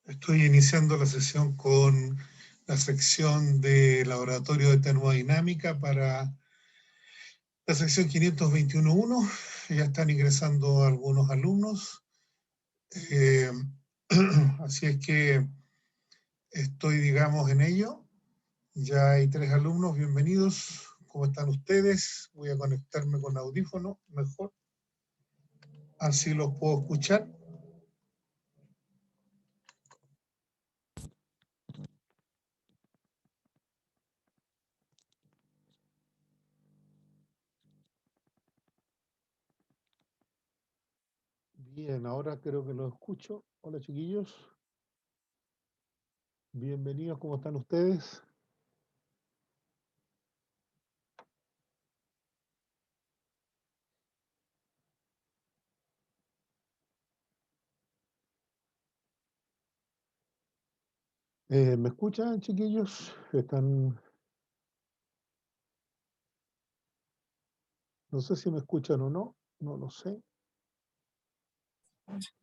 Estoy iniciando la sesión con la sección de laboratorio de termodinámica para la sección 521.1. Ya están ingresando algunos alumnos. Así es que estoy, digamos, en ello. Ya hay 3 alumnos, bienvenidos. ¿Cómo están ustedes? Voy a conectarme con audífono mejor. Así los puedo escuchar. Bien, ahora creo que los escucho. Hola, chiquillos. Bienvenidos, ¿cómo están ustedes? ¿Me escuchan, chiquillos? Están... No sé si me escuchan o no, no lo sé.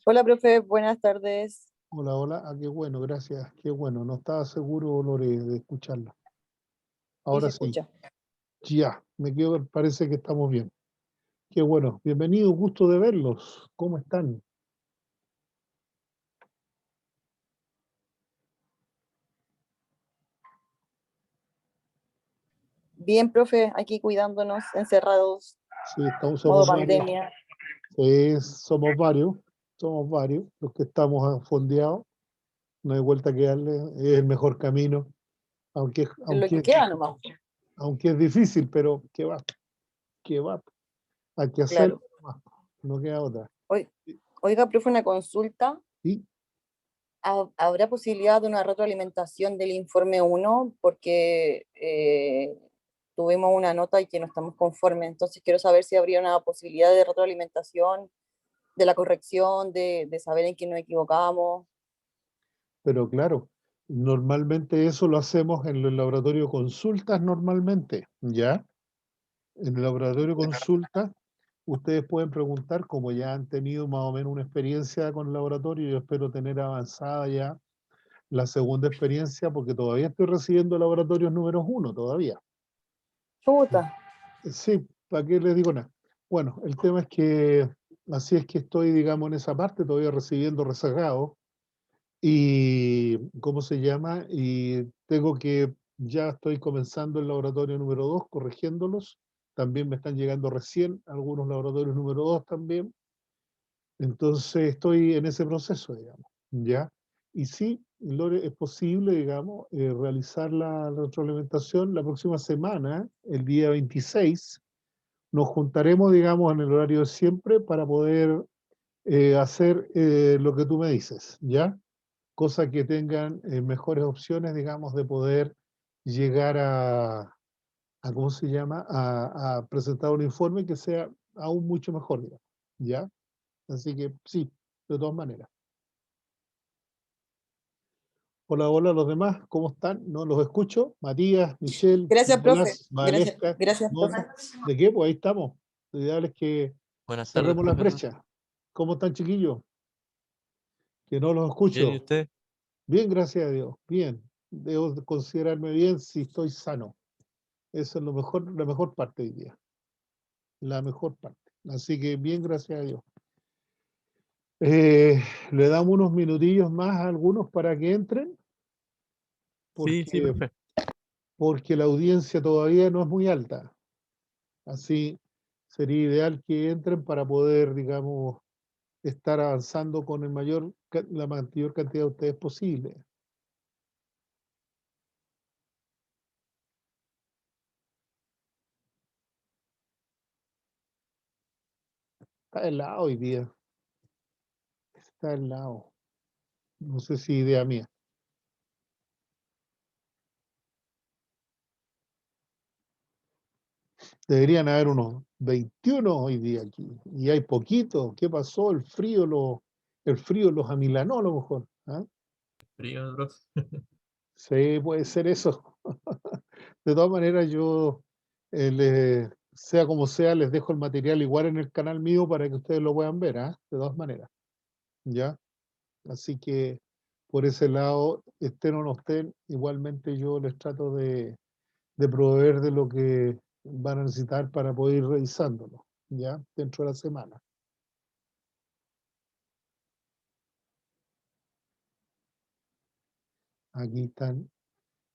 Hola, profe, buenas tardes. Hola, hola. Ah, qué bueno, gracias. Qué bueno. No estaba seguro, Lore, de escucharla. Sí, se Ahora sí. escucha. Ya, parece que estamos bien. Qué bueno. Bienvenidos, gusto de verlos. ¿Cómo están? Bien, profe, aquí cuidándonos, encerrados, Sí, modo somos varios. pandemia. Sí, somos varios. Somos varios los que estamos fondeados. No hay vuelta que darle. Es el mejor camino. Aunque, Es lo que aunque, queda nomás. aunque es difícil, pero qué va, qué va. Hay que hacerlo. Claro. No queda otra. Oiga, profe, una consulta. Sí. ¿Habrá posibilidad de una retroalimentación del informe 1? Porque tuvimos una nota y que no estamos conformes. Entonces quiero saber si habría una posibilidad de retroalimentación, de la corrección, de saber en qué nos equivocamos. Pero claro, normalmente eso lo hacemos en el laboratorio de consultas normalmente, ¿ya? En el laboratorio de consultas, ustedes pueden preguntar, como ya han tenido más o menos una experiencia con el laboratorio, yo espero tener avanzada ya la segunda experiencia, porque todavía estoy recibiendo laboratorios números 1, todavía. Chuta. Sí, ¿para qué les digo nada? Bueno, el tema es que así es que estoy, digamos, en esa parte, todavía recibiendo rezagados. Y, ¿cómo se llama? Y ya estoy comenzando el laboratorio número 2, corrigiéndolos. También me están llegando recién algunos laboratorios número 2 también. Entonces estoy en ese proceso, digamos, ¿ya? Y sí, Lore, es posible, digamos, realizar la retroalimentación la próxima semana, el día 26. Nos juntaremos, digamos, en el horario de siempre para poder hacer lo que tú me dices, ¿ya? Cosa que tengan mejores opciones, digamos, de poder llegar ¿cómo se llama? A presentar un informe que sea aún mucho mejor, digamos, ¿ya? Así que sí, de todas maneras. Hola, hola a los demás, ¿cómo están? No los escucho. Matías, Michelle, Gracias, profe. Nicolás, Gracias, Valesca, gracias, Mona. profe. ¿De qué? Pues ahí estamos. Lo ideal es que Buenas tardes, cerremos las profesor. brechas. ¿Cómo están, chiquillos? Que no los Bien, ¿y escucho. usted? Bien, gracias a Dios. Bien. Debo de considerarme bien si estoy sano. Eso es lo mejor, la mejor parte hoy día. La mejor parte. Así que bien, gracias a Dios. Le damos unos minutillos más a algunos para que entren, Sí, porque, profe. porque la audiencia todavía no es muy alta. Así sería ideal que entren para poder, digamos, estar avanzando con la mayor cantidad de ustedes posible. Está helado hoy día. Está helado. No sé si idea mía. Deberían haber unos 21 hoy día aquí. Y hay poquito. ¿Qué pasó? El frío los amilanó a lo mejor. ¿Ah? Frío, profe. Sí, puede ser eso. De todas maneras, yo, sea como sea, les dejo el material igual en el canal mío para que ustedes lo puedan ver, ¿ah? De todas maneras. ¿Ya? Así que por ese lado, estén o no estén, igualmente yo les trato de proveer de lo que van a necesitar para poder ir revisándolo, ¿ya? Dentro de la semana. Aquí están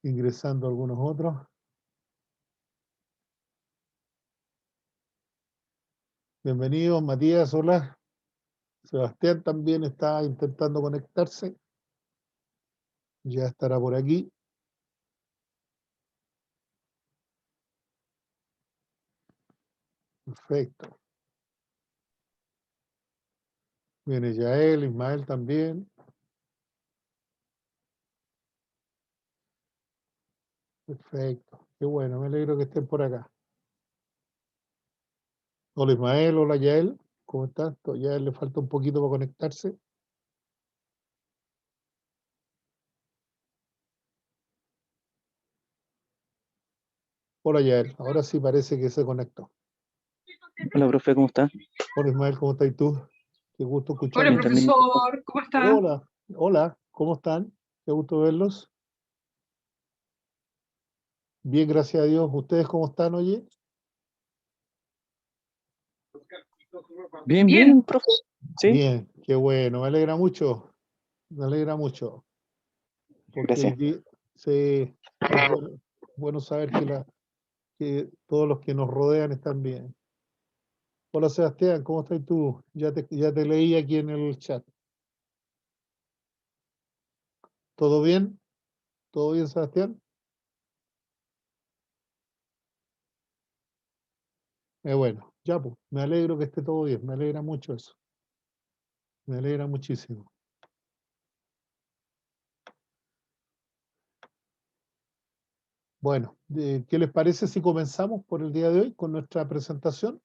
ingresando algunos otros. Bienvenidos, Matías, hola. Sebastián también está intentando conectarse. Ya estará por aquí. Perfecto. Viene Yael, Ismael también. Perfecto. Qué bueno, me alegro que estén por acá. Hola Ismael, hola Yael. ¿Cómo estás? Yael le falta un poquito para conectarse. Hola Yael, ahora sí parece que se conectó. Hola, profe, ¿cómo está? Hola Ismael, ¿cómo estás tú? Qué gusto Hola, escucharte. profesor, ¿cómo está? Hola, hola, ¿cómo están? Qué gusto verlos. Bien, gracias a Dios. ¿Ustedes cómo están, oye? Bien, Bien. bien, profe. Sí, Bien, qué bueno, me alegra mucho. Me alegra mucho. Porque gracias. sí, es bueno saber que todos los que nos rodean están bien. Hola Sebastián, ¿cómo estás tú? Ya te leí aquí en el chat. ¿Todo bien? ¿Todo bien, Sebastián? Bueno, ya pues, me alegro que esté todo bien, me alegra mucho eso. Me alegra muchísimo. Bueno, ¿qué les parece si comenzamos por el día de hoy con nuestra presentación?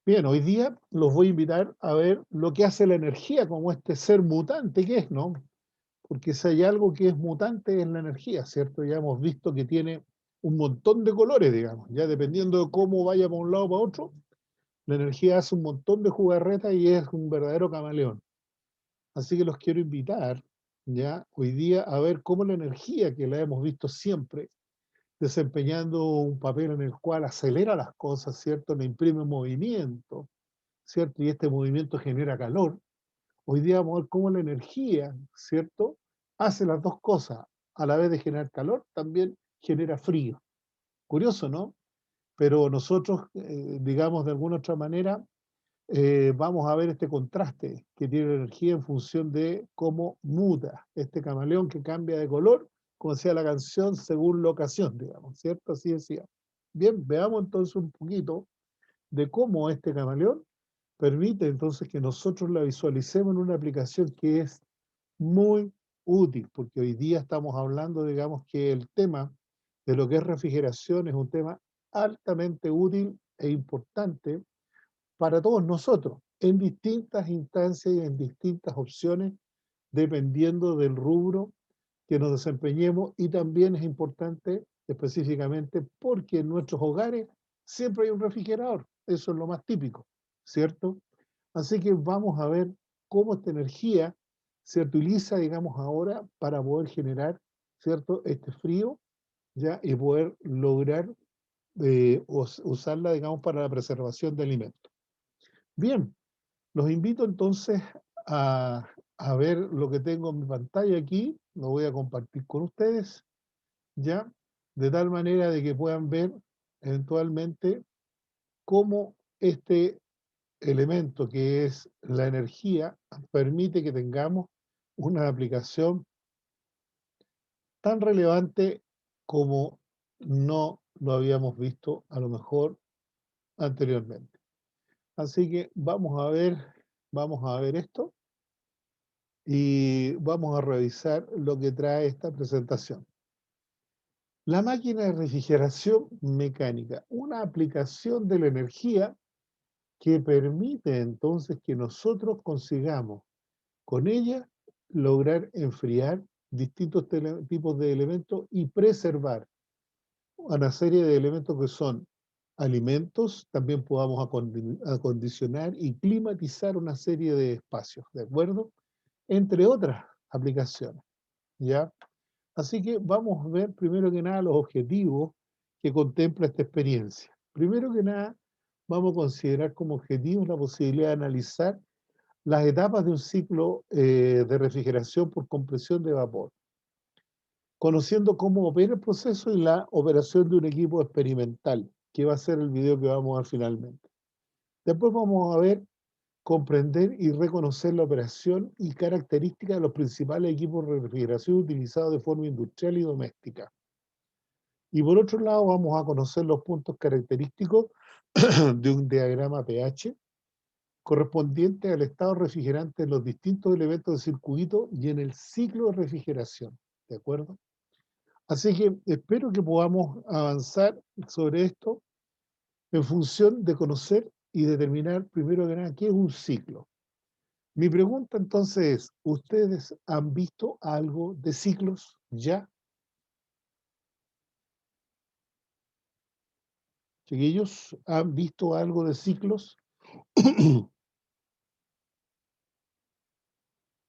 Bien, hoy día los voy a invitar a ver lo que hace la energía como este ser mutante que es, ¿no? Porque si hay algo que es mutante es la energía, ¿cierto? Ya hemos visto que tiene un montón de colores, digamos, ya dependiendo de cómo vaya para un lado o para otro, la energía hace un montón de jugarretas y es un verdadero camaleón. Así que los quiero invitar, ya, hoy día a ver cómo la energía que la hemos visto siempre, desempeñando un papel en el cual acelera las cosas, ¿cierto? Le imprime movimiento, ¿cierto? Y este movimiento genera calor. Hoy día vamos a ver cómo la energía, ¿cierto? Hace las dos cosas. A la vez de generar calor, también genera frío. Curioso, ¿no? Pero nosotros, digamos, de alguna otra manera, vamos a ver este contraste que tiene la energía en función de cómo muta este camaleón que cambia de color, como decía la canción, según la ocasión, digamos, ¿cierto? Así decía. Bien, veamos entonces un poquito de cómo este camaleón permite entonces que nosotros la visualicemos en una aplicación que es muy útil, porque hoy día estamos hablando, digamos, que el tema de lo que es refrigeración es un tema altamente útil e importante para todos nosotros, en distintas instancias y en distintas opciones, dependiendo del rubro que nos desempeñemos, y también es importante específicamente porque en nuestros hogares siempre hay un refrigerador, eso es lo más típico, ¿cierto? Así que vamos a ver cómo esta energía se utiliza, digamos, ahora para poder generar, ¿cierto?, este frío, ¿ya? Y poder lograr usarla, digamos, para la preservación de alimentos. Bien, los invito entonces a ver lo que tengo en mi pantalla aquí, lo voy a compartir con ustedes, ¿ya? De tal manera de que puedan ver eventualmente cómo este elemento que es la energía permite que tengamos una aplicación tan relevante como no lo habíamos visto a lo mejor anteriormente. Así que vamos a ver esto y vamos a revisar lo que trae esta presentación. La máquina de refrigeración mecánica, una aplicación de la energía que permite entonces que nosotros consigamos con ella lograr enfriar distintos tipos de elementos y preservar una serie de elementos que son alimentos, también podamos acondicionar y climatizar una serie de espacios, ¿de acuerdo? Entre otras aplicaciones, ¿ya? Así que vamos a ver primero que nada los objetivos que contempla esta experiencia. Primero que nada, vamos a considerar como objetivos la posibilidad de analizar las etapas de un ciclo de refrigeración por compresión de vapor, conociendo cómo opera el proceso y la operación de un equipo experimental, que va a ser el video que vamos a ver finalmente. Después vamos a ver, comprender y reconocer la operación y características de los principales equipos de refrigeración utilizados de forma industrial y doméstica. Y por otro lado vamos a conocer los puntos característicos de un diagrama pH correspondiente al estado refrigerante en los distintos elementos del circuito y en el ciclo de refrigeración, ¿de acuerdo? Así que espero que podamos avanzar sobre esto en función de conocer y determinar primero que nada qué es un ciclo. Mi pregunta entonces es, ¿ustedes han visto algo de ciclos ya? Chiquillos, ¿han visto algo de ciclos?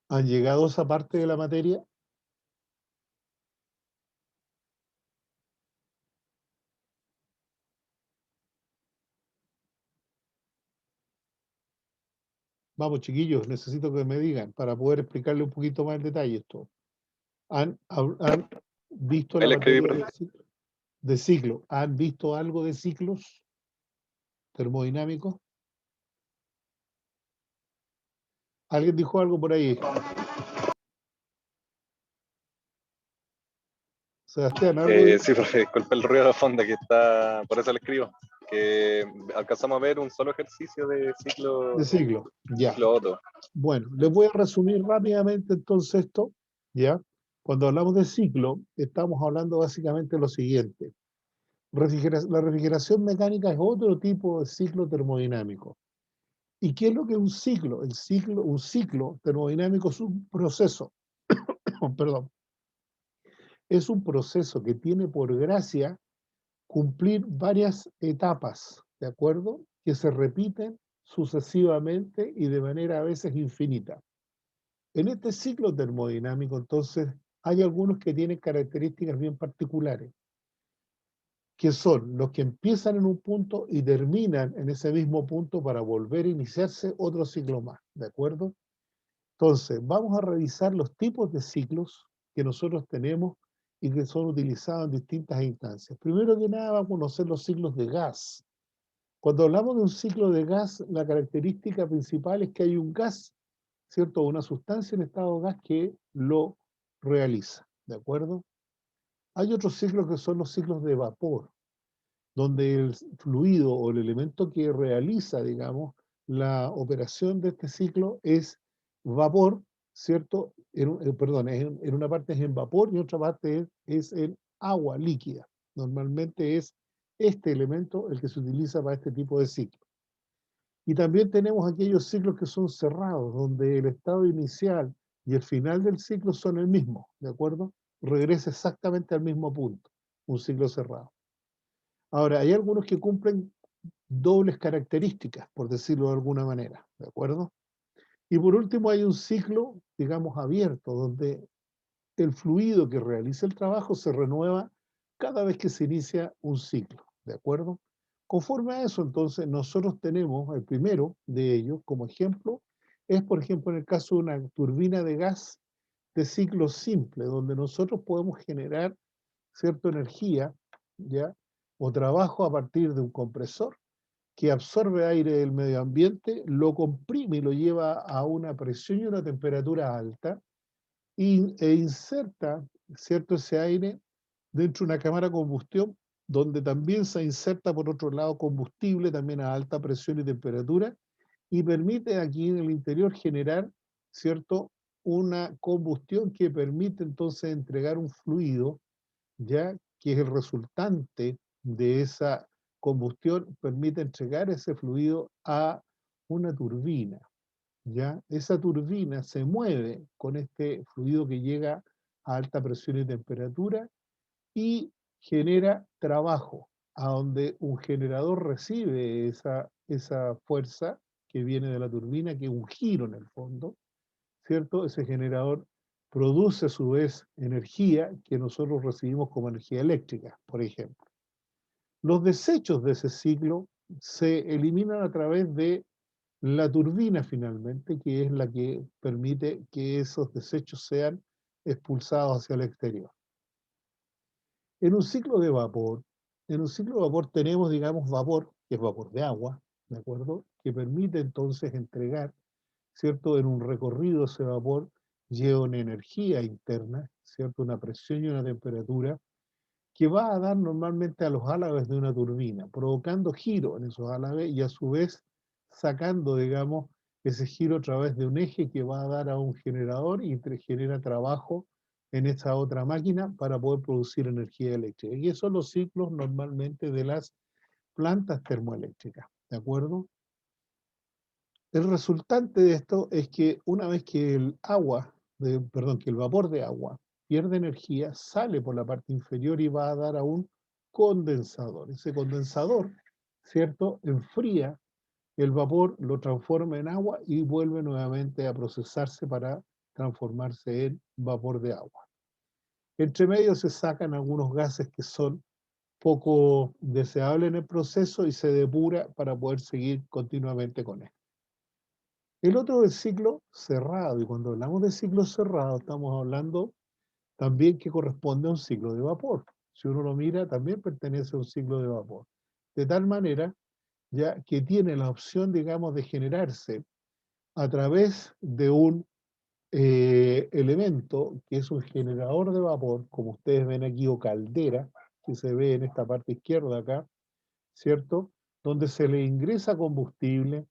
¿Han llegado a esa parte de la materia? Vamos, chiquillos, necesito que me digan para poder explicarle un poquito más en detalle esto. ¿Han visto Ahí la le escribí, materia profe. de ciclo? ¿Han visto algo de ciclos termodinámicos? ¿Alguien dijo algo por ahí? Sebastián, algo. Sí, profe, disculpe el ruido de fondo que está, por eso le escribo, que alcanzamos a ver un solo ejercicio de De ciclo, ya. ciclo Otto. Bueno, les voy a resumir rápidamente entonces esto, ¿ya? Cuando hablamos de ciclo, estamos hablando básicamente de lo siguiente. La refrigeración mecánica es otro tipo de ciclo termodinámico. ¿Y qué es lo que es un ciclo? Un ciclo termodinámico es un proceso, perdón, es un proceso que tiene por gracia cumplir varias etapas, ¿de acuerdo? Que se repiten sucesivamente y de manera a veces infinita. En este ciclo termodinámico, entonces, hay algunos que tienen características bien particulares, que son los que empiezan en un punto y terminan en ese mismo punto para volver a iniciarse otro ciclo más, ¿de acuerdo? Entonces, vamos a revisar los tipos de ciclos que nosotros tenemos y que son utilizados en distintas instancias. Primero que nada, vamos a conocer los ciclos de gas. Cuando hablamos de un ciclo de gas, la característica principal es que hay un gas, ¿cierto? Una sustancia en estado de gas que lo realiza, ¿de acuerdo? Hay otros ciclos que son los ciclos de vapor, donde el fluido o el elemento que realiza, digamos, la operación de este ciclo es vapor, ¿cierto? Perdón, en una parte es en vapor y en otra parte es en agua líquida. Normalmente es este elemento el que se utiliza para este tipo de ciclo. Y también tenemos aquellos ciclos que son cerrados, donde el estado inicial y el final del ciclo son el mismo, ¿de acuerdo? Regresa exactamente al mismo punto, un ciclo cerrado. Ahora, hay algunos que cumplen dobles características, por decirlo de alguna manera, ¿de acuerdo? Y por último hay un ciclo, digamos, abierto, donde el fluido que realiza el trabajo se renueva cada vez que se inicia un ciclo, ¿de acuerdo? Conforme a eso, entonces, nosotros tenemos el primero de ellos, como ejemplo, es, por ejemplo, en el caso de una turbina de gas de ciclo simple, donde nosotros podemos generar cierta energía, ¿ya? O trabajo a partir de un compresor que absorbe aire del medio ambiente, lo comprime y lo lleva a una presión y una temperatura alta, e inserta, ¿cierto?, ese aire dentro de una cámara de combustión, donde también se inserta por otro lado combustible, también a alta presión y temperatura, y permite aquí en el interior generar, ¿cierto?, una combustión que permite entonces entregar un fluido, ya que es el resultante de esa combustión, permite entregar ese fluido a una turbina. ¿Ya? Esa turbina se mueve con este fluido que llega a alta presión y temperatura y genera trabajo a donde un generador recibe esa fuerza que viene de la turbina, que es un giro en el fondo, ¿cierto? Ese generador produce a su vez energía que nosotros recibimos como energía eléctrica, por ejemplo. Los desechos de ese ciclo se eliminan a través de la turbina finalmente, que es la que permite que esos desechos sean expulsados hacia el exterior. En un ciclo de vapor, en un ciclo de vapor tenemos, digamos, vapor, que es vapor de agua, ¿de acuerdo? Que permite entonces entregar, ¿cierto? En un recorrido ese vapor lleva una energía interna, ¿cierto? Una presión y una temperatura que va a dar normalmente a los álabes de una turbina, provocando giro en esos álabes y a su vez sacando, digamos, ese giro a través de un eje que va a dar a un generador y genera trabajo en esa otra máquina para poder producir energía eléctrica. Y esos son los ciclos normalmente de las plantas termoeléctricas, ¿de acuerdo? El resultante de esto es que una vez que el agua, perdón, que el vapor de agua pierde energía, sale por la parte inferior y va a dar a un condensador. Ese condensador, ¿cierto? Enfría el vapor, lo transforma en agua y vuelve nuevamente a procesarse para transformarse en vapor de agua. Entre medio se sacan algunos gases que son poco deseables en el proceso y se depura para poder seguir continuamente con él. El otro es ciclo cerrado, y cuando hablamos de ciclo cerrado estamos hablando también que corresponde a un ciclo de vapor. Si uno lo mira, también pertenece a un ciclo de vapor. De tal manera, ya que tiene la opción, digamos, de generarse a través de un elemento que es un generador de vapor, como ustedes ven aquí, o caldera, que se ve en esta parte izquierda acá, ¿cierto? Donde se le ingresa combustible,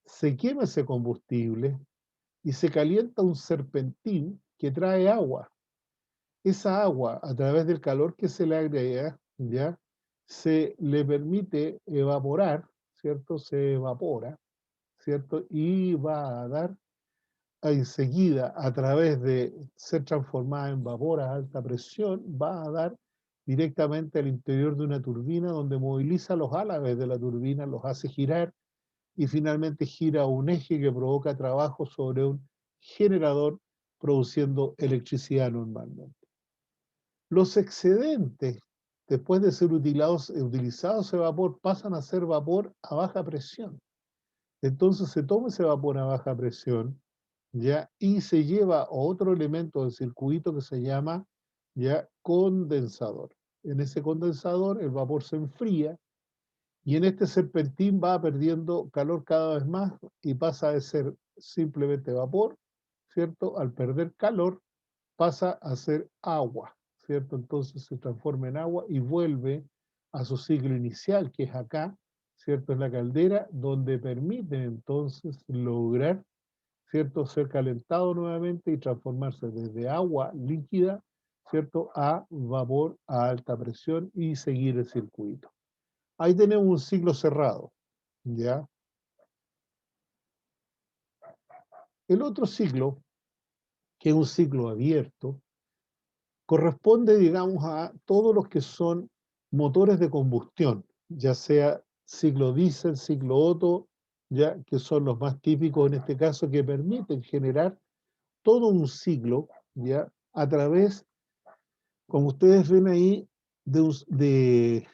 se quema ese combustible, y se calienta un serpentín que trae agua. Esa agua, a través del calor que se le agrega, ¿ya? Se le permite evaporar, ¿cierto? Se evapora, ¿cierto? Y va a dar enseguida, a través de ser transformada en vapor a alta presión, va a dar directamente al interior de una turbina donde moviliza los álabes de la turbina, los hace girar y finalmente gira un eje que provoca trabajo sobre un generador produciendo electricidad normalmente. Los excedentes, después de ser utilizados ese vapor, pasan a ser vapor a baja presión. Entonces se toma ese vapor a baja presión, ¿ya? Y se lleva a otro elemento del circuito que se llama, ¿ya? Condensador. En ese condensador el vapor se enfría y en este serpentín va perdiendo calor cada vez más y pasa de ser simplemente vapor, ¿cierto? Al perder calor pasa a ser agua, ¿cierto? Entonces se transforma en agua y vuelve a su ciclo inicial, que es acá, ¿cierto? En la caldera, donde permite entonces lograr, ¿cierto? Ser calentado nuevamente y transformarse desde agua líquida, ¿cierto? A vapor a alta presión y seguir el circuito. Ahí tenemos un ciclo cerrado, ¿ya? El otro ciclo, que es un ciclo abierto, corresponde, digamos, a todos los que son motores de combustión, ya sea ciclo diésel, ciclo Otto, ya que son los más típicos en este caso, que permiten generar todo un ciclo, ya, a través, como ustedes ven ahí, de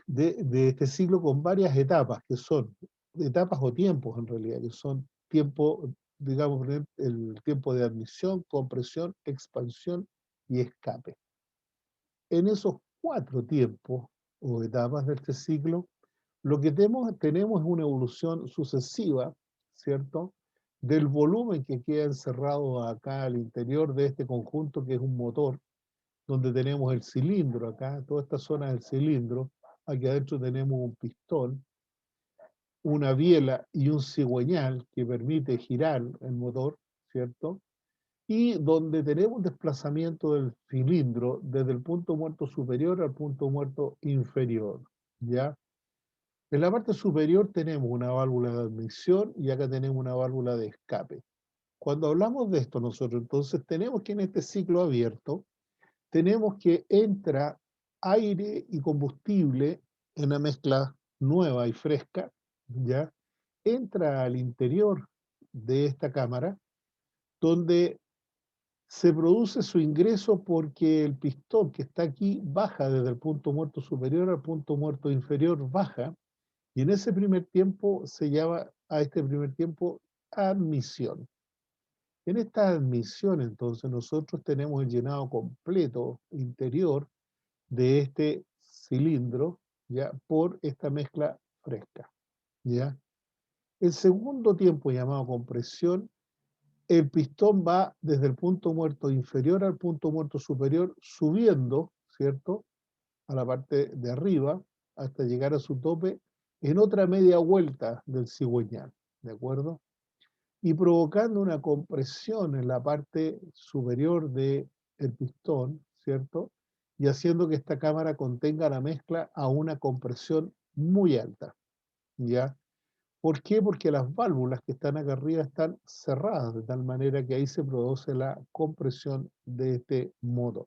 este ciclo con varias etapas, que son etapas o tiempos en realidad, que son tiempo, digamos, el tiempo de admisión, compresión, expansión y escape. En esos 4 tiempos o etapas de este ciclo, lo que tenemos es una evolución sucesiva, ¿cierto? Del volumen que queda encerrado acá al interior de este conjunto que es un motor, donde tenemos el cilindro acá, toda esta zona del cilindro, aquí adentro tenemos un pistón, una biela y un cigüeñal que permite girar el motor, ¿cierto? Y donde tenemos desplazamiento del cilindro desde el punto muerto superior al punto muerto inferior, ¿ya? En la parte superior tenemos una válvula de admisión y acá tenemos una válvula de escape. Cuando hablamos de esto nosotros, entonces tenemos que en este ciclo abierto, tenemos que entra aire y combustible una mezcla nueva y fresca, ¿ya? Entra al interior de esta cámara, donde se produce su ingreso porque el pistón que está aquí baja desde el punto muerto superior al punto muerto inferior, baja, y en ese primer tiempo se llama a este primer tiempo admisión. En esta admisión, entonces, nosotros tenemos el llenado completo interior de este cilindro, ¿ya? Por esta mezcla fresca, ¿ya? El segundo tiempo, llamado compresión, el pistón va desde el punto muerto inferior al punto muerto superior, subiendo, ¿cierto?, a la parte de arriba, hasta llegar a su tope, en otra media vuelta del cigüeñal, ¿de acuerdo? Y provocando una compresión en la parte superior del pistón, ¿cierto? Y haciendo que esta cámara contenga la mezcla a una compresión muy alta, ¿ya? ¿Por qué? Porque las válvulas que están acá arriba están cerradas, de tal manera que ahí se produce la compresión de este motor.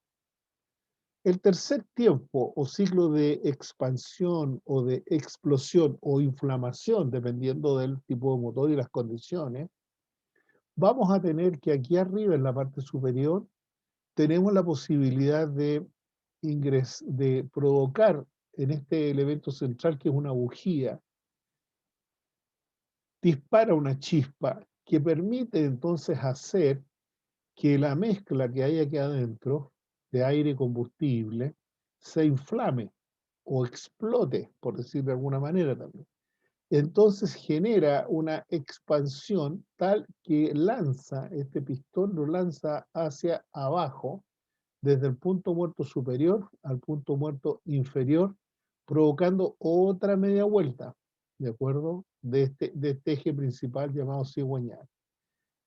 El tercer tiempo o ciclo de expansión o de explosión o inflamación, dependiendo del tipo de motor y las condiciones, vamos a tener que aquí arriba en la parte superior tenemos la posibilidad de de provocar en este elemento central, que es una bujía, dispara una chispa que permite entonces hacer que la mezcla que hay aquí adentro de aire y combustible se inflame o explote, por decir de alguna manera también. Entonces genera una expansión tal que lanza, este pistón lo lanza hacia abajo, desde el punto muerto superior al punto muerto inferior, provocando otra media vuelta, ¿de acuerdo? De este eje principal llamado cigüeñal.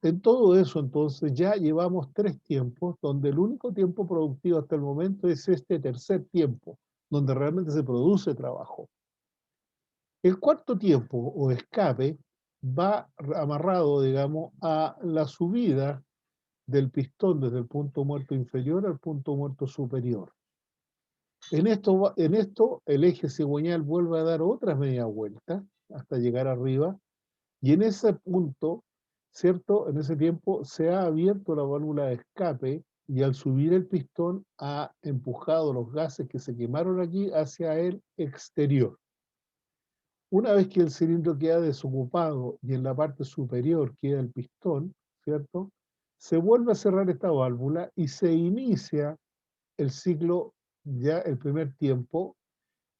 En todo eso, entonces, ya llevamos 3 tiempos, donde el único tiempo productivo hasta el momento es este tercer tiempo, donde realmente se produce trabajo. El cuarto tiempo o escape va amarrado, digamos, a la subida del pistón desde el punto muerto inferior al punto muerto superior. En esto el eje cigüeñal vuelve a dar otras media vuelta hasta llegar arriba, y en ese punto, ¿cierto? En ese tiempo se ha abierto la válvula de escape, y al subir el pistón ha empujado los gases que se quemaron aquí hacia el exterior. Una vez que el cilindro queda desocupado y en la parte superior queda el pistón, ¿cierto? Se vuelve a cerrar esta válvula y se inicia el ciclo, ya el primer tiempo,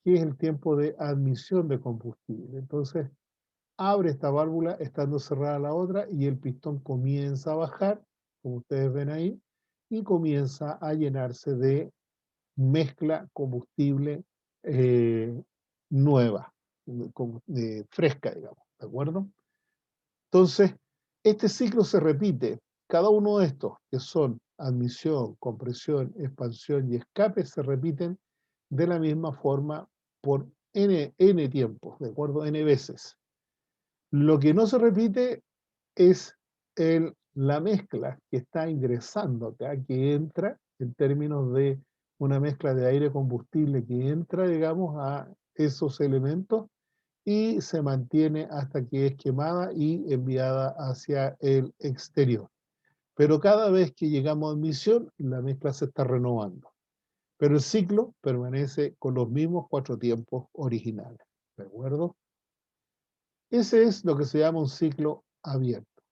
que es el tiempo de admisión de combustible. Entonces, abre esta válvula estando cerrada la otra y el pistón comienza a bajar, como ustedes ven ahí, y comienza a llenarse de mezcla combustible nueva, fresca, digamos, ¿de acuerdo? Entonces, este ciclo se repite. Cada uno de estos, que son admisión, compresión, expansión y escape, se repiten de la misma forma por n tiempos, ¿de acuerdo? N veces. Lo que no se repite es la mezcla que está ingresando acá, que entra en términos de una mezcla de aire-combustible que entra, digamos, a esos elementos y se mantiene hasta que es quemada y enviada hacia el exterior. Pero cada vez que llegamos a admisión, la mezcla se está renovando. Pero el ciclo permanece con los mismos 4 tiempos originales. ¿De acuerdo? Ese es lo que se llama un ciclo abierto.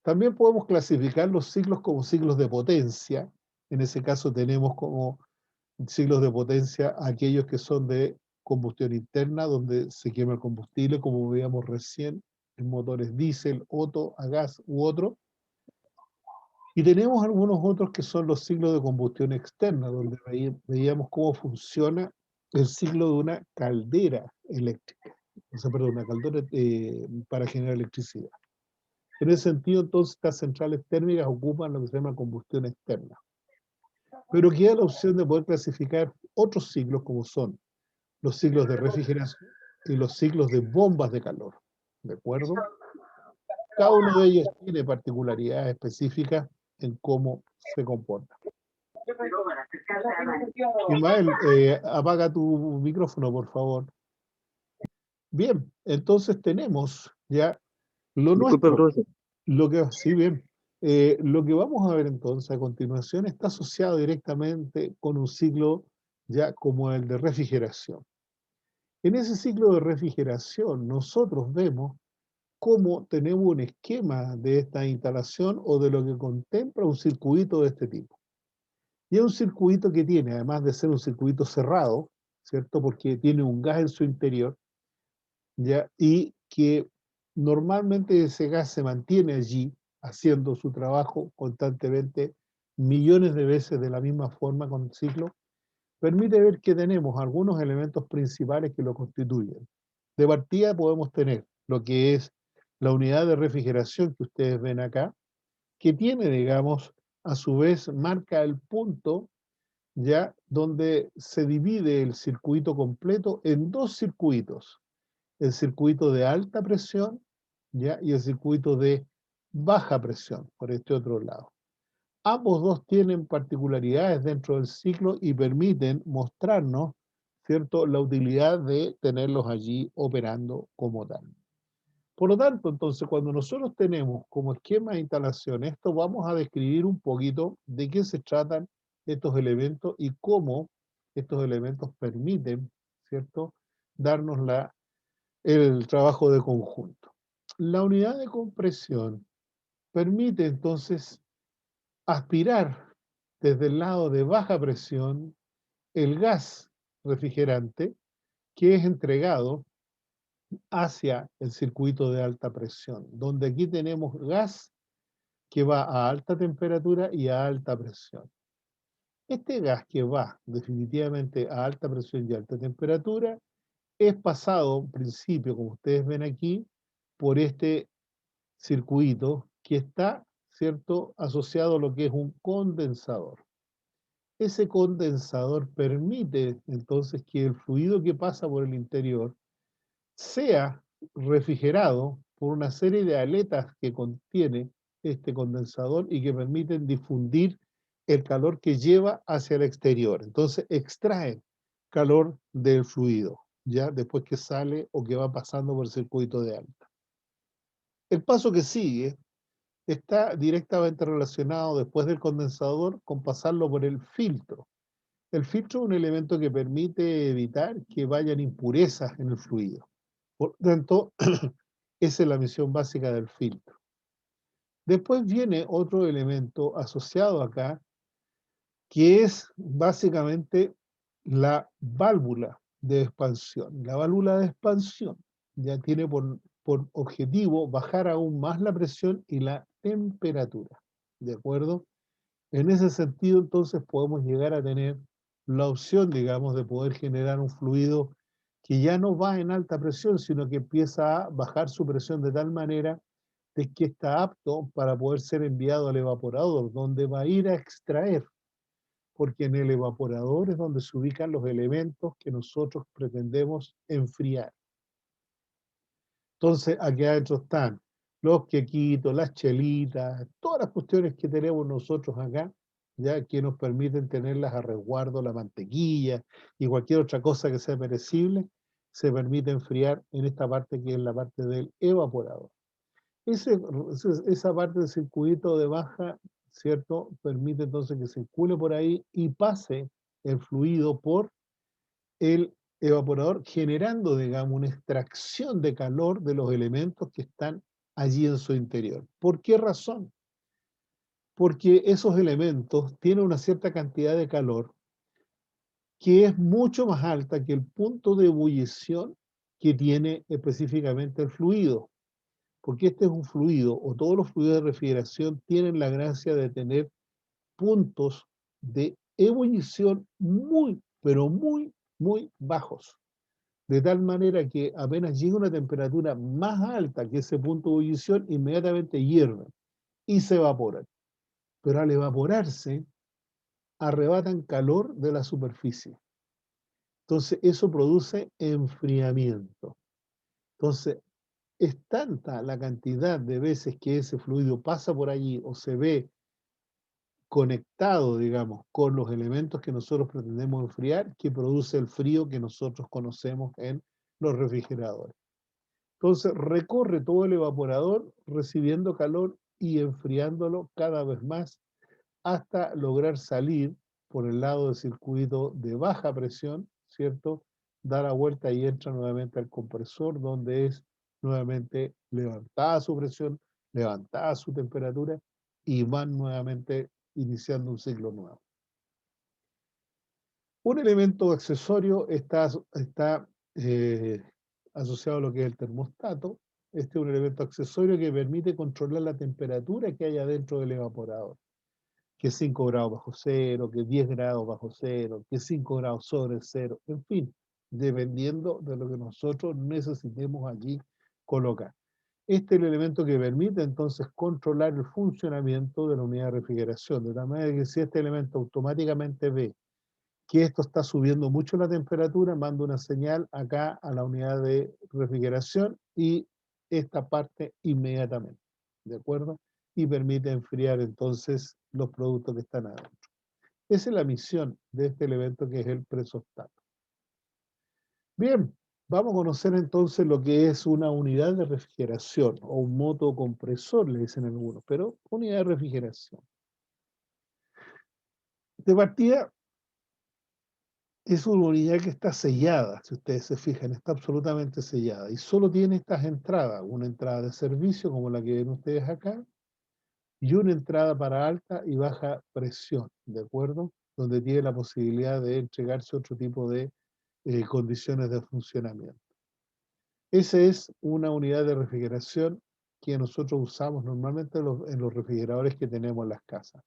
También podemos clasificar los ciclos como ciclos de potencia. En ese caso tenemos como ciclos de potencia aquellos que son de combustión interna, donde se quema el combustible, como veíamos recién, en motores diésel, Otto, a gas u otro. Y tenemos algunos otros que son los ciclos de combustión externa, donde veíamos cómo funciona el ciclo de una caldera eléctrica, o sea, perdón, una caldera para generar electricidad. En ese sentido, entonces, estas centrales térmicas ocupan lo que se llama combustión externa. Pero queda la opción de poder clasificar otros ciclos, como son los ciclos de refrigeración y los ciclos de bombas de calor. ¿De acuerdo? Cada uno de ellos tiene particularidades específicas en cómo se comporta. Ismael, apaga tu micrófono, por favor. Bien, entonces tenemos ya lo Disculpe, nuestro. profesor. Sí, bien. Lo que vamos a ver entonces a continuación está asociado directamente con un ciclo ya como el de refrigeración. En ese ciclo de refrigeración nosotros vemos cómo tenemos un esquema de esta instalación o de lo que contempla un circuito de este tipo. Y es un circuito que tiene, además de ser un circuito cerrado, ¿cierto? Porque tiene un gas en su interior, ¿ya? Y que normalmente ese gas se mantiene allí haciendo su trabajo constantemente, millones de veces de la misma forma con el ciclo, permite ver que tenemos algunos elementos principales que lo constituyen. De partida podemos tener lo que es la unidad de refrigeración que ustedes ven acá, que tiene, digamos, a su vez marca el punto ya donde se divide el circuito completo en dos circuitos, el circuito de alta presión, ¿ya? Y el circuito de baja presión, por este otro lado. Ambos dos tienen particularidades dentro del ciclo y permiten mostrarnos, ¿cierto?, la utilidad de tenerlos allí operando como tal. Por lo tanto, entonces, cuando nosotros tenemos como esquema de instalación esto, vamos a describir un poquito de qué se tratan estos elementos y cómo estos elementos permiten, ¿cierto?, darnos el trabajo de conjunto. La unidad de compresión permite entonces aspirar desde el lado de baja presión el gas refrigerante que es entregado hacia el circuito de alta presión, donde aquí tenemos gas que va a alta temperatura y a alta presión. Este gas que va definitivamente a alta presión y alta temperatura es pasado, en principio, como ustedes ven aquí, por este circuito que está, ¿cierto?, asociado a lo que es un condensador. Ese condensador permite entonces que el fluido que pasa por el interior sea refrigerado por una serie de aletas que contiene este condensador y que permiten difundir el calor que lleva hacia el exterior. Entonces extrae calor del fluido, ya después que sale o que va pasando por el circuito de alta. El paso que sigue está directamente relacionado después del condensador con pasarlo por el filtro. El filtro es un elemento que permite evitar que vayan impurezas en el fluido. Por tanto, esa es la misión básica del filtro. Después viene otro elemento asociado acá, que es básicamente la válvula de expansión. La válvula de expansión ya tiene por objetivo bajar aún más la presión y la temperatura. ¿De acuerdo? En ese sentido, entonces, podemos llegar a tener la opción, digamos, de poder generar un fluido que ya no va en alta presión, sino que empieza a bajar su presión de tal manera de que está apto para poder ser enviado al evaporador, donde va a ir a extraer, porque en el evaporador es donde se ubican los elementos que nosotros pretendemos enfriar. Entonces, aquí adentro están los quequitos, las chelitas, todas las cuestiones que tenemos nosotros acá, ya que nos permiten tenerlas a resguardo, la mantequilla y cualquier otra cosa que sea perecible, se permite enfriar en esta parte que es la parte del evaporador. Esa parte del circuito de baja, ¿cierto?, permite entonces que circule por ahí y pase el fluido por el evaporador, generando, digamos, una extracción de calor de los elementos que están allí en su interior. ¿Por qué razón? Porque esos elementos tienen una cierta cantidad de calor que es mucho más alta que el punto de ebullición que tiene específicamente el fluido. Porque este es un fluido, o todos los fluidos de refrigeración tienen la gracia de tener puntos de ebullición muy, pero muy, muy bajos. De tal manera que apenas llega a una temperatura más alta que ese punto de ebullición, inmediatamente hierven y se evaporan. Pero al evaporarse, arrebatan calor de la superficie. Entonces, eso produce enfriamiento. Entonces, es tanta la cantidad de veces que ese fluido pasa por allí o se ve conectado, digamos, con los elementos que nosotros pretendemos enfriar, que produce el frío que nosotros conocemos en los refrigeradores. Entonces recorre todo el evaporador recibiendo calor y enfriándolo cada vez más hasta lograr salir por el lado del circuito de baja presión, ¿cierto? Da la vuelta y entra nuevamente al compresor, donde es nuevamente levantada su presión, levantada su temperatura y van nuevamente iniciando un ciclo nuevo. Un elemento accesorio está asociado a lo que es el termostato. Este es un elemento accesorio que permite controlar la temperatura que hay adentro del evaporador. Que 5 grados bajo cero, que 10 grados bajo cero, que 5 grados sobre cero, en fin, dependiendo de lo que nosotros necesitemos allí colocar. Este es el elemento que permite entonces controlar el funcionamiento de la unidad de refrigeración, de tal manera que si este elemento automáticamente ve que esto está subiendo mucho la temperatura, manda una señal acá a la unidad de refrigeración y esta parte inmediatamente, ¿de acuerdo? Y permite enfriar entonces los productos que están adentro. Esa es la misión de este elemento que es el presostato. Bien, vamos a conocer entonces lo que es una unidad de refrigeración o un motocompresor, le dicen algunos, pero unidad de refrigeración. De partida, es una unidad que está sellada, si ustedes se fijan, está absolutamente sellada y solo tiene estas entradas, una entrada de servicio como la que ven ustedes acá y una entrada para alta y baja presión, ¿de acuerdo? Donde tiene la posibilidad de entregarse otro tipo de condiciones de funcionamiento. Esa es una unidad de refrigeración que nosotros usamos normalmente en los refrigeradores que tenemos en las casas.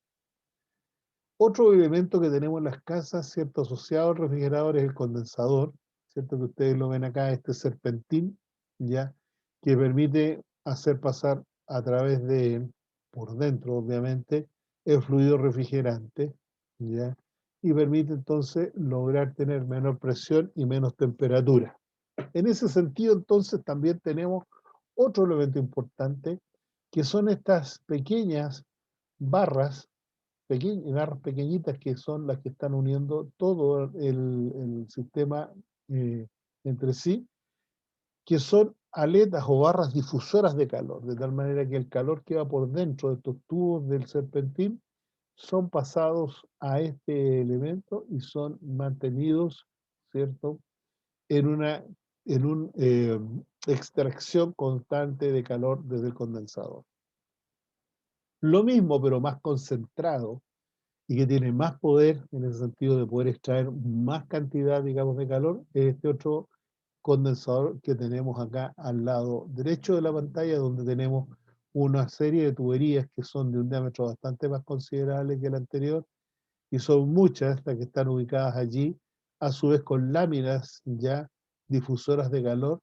Otro elemento que tenemos en las casas, ¿cierto? Asociado al refrigerador es el condensador, ¿cierto? Que ustedes lo ven acá, este serpentín, ¿ya? Que permite hacer pasar a través de él, por dentro obviamente, el fluido refrigerante, ¿ya? Y permite entonces lograr tener menor presión y menos temperatura. En ese sentido, entonces, también tenemos otro elemento importante, que son estas pequeñas barras barras pequeñitas que son las que están uniendo todo el sistema entre sí, que son aletas o barras difusoras de calor, de tal manera que el calor que va por dentro de estos tubos del serpentín son pasados a este elemento y son mantenidos, ¿cierto?, en una extracción constante de calor desde el condensador. Lo mismo, pero más concentrado, y que tiene más poder en el sentido de poder extraer más cantidad, digamos, de calor, es este otro condensador que tenemos acá al lado derecho de la pantalla, donde tenemos una serie de tuberías que son de un diámetro bastante más considerable que el anterior, y son muchas las que están ubicadas allí, a su vez con láminas ya difusoras de calor,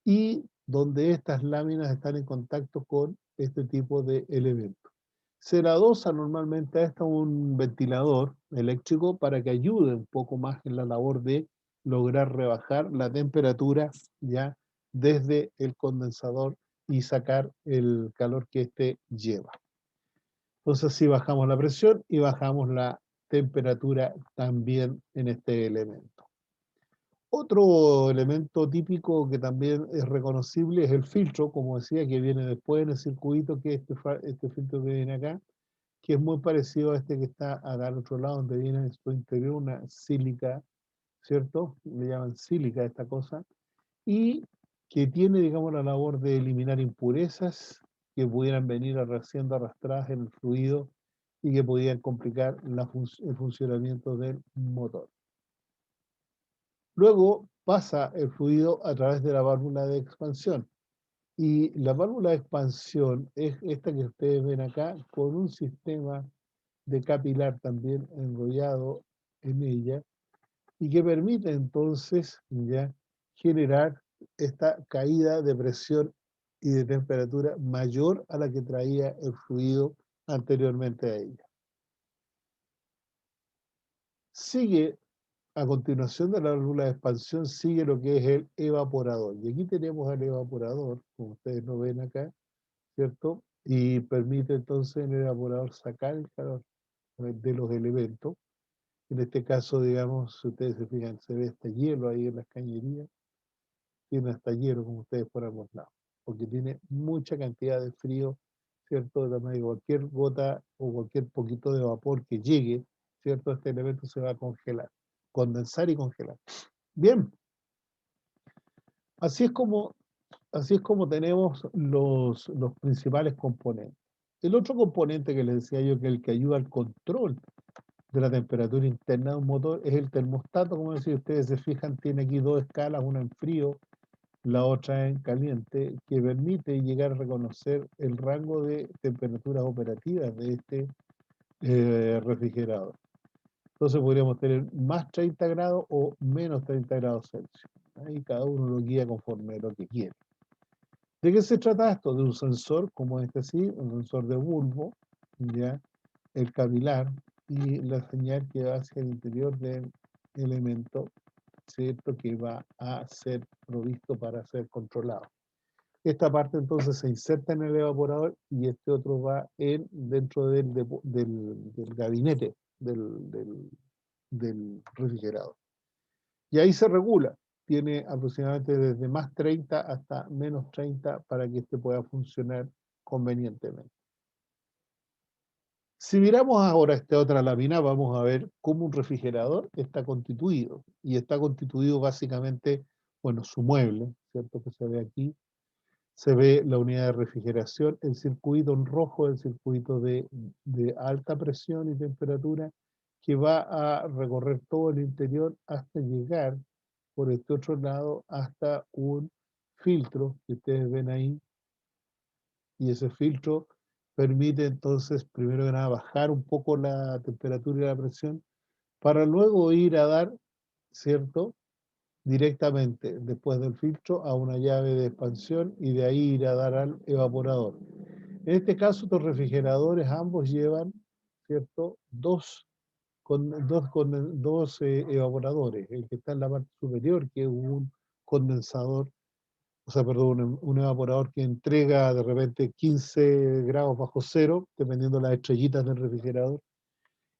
y donde estas láminas están en contacto con este tipo de elementos. Se le adosa normalmente a esto un ventilador eléctrico para que ayude un poco más en la labor de lograr rebajar la temperatura ya desde el condensador y sacar el calor que éste lleva. Entonces así bajamos la presión y bajamos la temperatura también en este elemento. Otro elemento típico que también es reconocible es el filtro, como decía, que viene después en el circuito, que es este filtro que viene acá, que es muy parecido a este que está acá al otro lado, donde viene en su interior una sílica, ¿cierto? Le llaman sílica a esta cosa, y que tiene, digamos, la labor de eliminar impurezas que pudieran venir siendo arrastradas en el fluido y que podían complicar el funcionamiento del motor. Luego pasa el fluido a través de la válvula de expansión. Y la válvula de expansión es esta que ustedes ven acá, con un sistema de capilar también enrollado en ella, y que permite entonces ya generar esta caída de presión y de temperatura mayor a la que traía el fluido anteriormente a ella. Sigue, a continuación de la válvula de expansión, sigue lo que es el evaporador. Y aquí tenemos el evaporador, como ustedes lo ven acá, ¿cierto? Y permite entonces en el evaporador sacar el calor. de los elementos. En este caso, digamos, si ustedes se fijan, se ve hasta hielo ahí en las cañerías, tiene hasta hielo como ustedes por ambos lados, porque tiene mucha cantidad de frío, ¿cierto? De tamaño, cualquier gota o cualquier poquito de vapor que llegue, ¿cierto? Este elemento se va a congelar, condensar y congelar. Bien, así es como tenemos los principales componentes. El otro componente que les decía yo, que es el que ayuda al control de la temperatura interna de un motor, es el termostato. Como decía, ustedes se fijan, tiene aquí dos escalas, una en frío, la otra en caliente, que permite llegar a reconocer el rango de temperaturas operativas de este refrigerador. Entonces podríamos tener más 30 grados o menos 30 grados Celsius. Ahí cada uno lo guía conforme a lo que quiere. ¿De qué se trata esto? De un sensor, como este así, un sensor de bulbo, ya, el capilar y la señal que va hacia el interior del elemento, ¿cierto? Que va a ser provisto para ser controlado. Esta parte entonces se inserta en el evaporador y este otro va dentro del gabinete del refrigerador. Y ahí se regula. Tiene aproximadamente desde más 30 hasta menos 30 para que este pueda funcionar convenientemente. Si miramos ahora esta otra lámina, vamos a ver cómo un refrigerador está constituido. Y está constituido básicamente, bueno, su mueble, ¿cierto? Que se ve aquí. Se ve la unidad de refrigeración, el circuito en rojo, el circuito de alta presión y temperatura, que va a recorrer todo el interior hasta llegar por este otro lado hasta un filtro que ustedes ven ahí, y ese filtro permite entonces, primero que nada, bajar un poco la temperatura y la presión, para luego ir a dar, ¿cierto?, directamente después del filtro a una llave de expansión y de ahí ir a dar al evaporador. En este caso, estos refrigeradores ambos llevan, ¿cierto?, dos evaporadores. El que está en la parte superior, que es un condensador, o sea, perdón, un evaporador que entrega de repente 15 grados bajo cero, dependiendo de las estrellitas del refrigerador.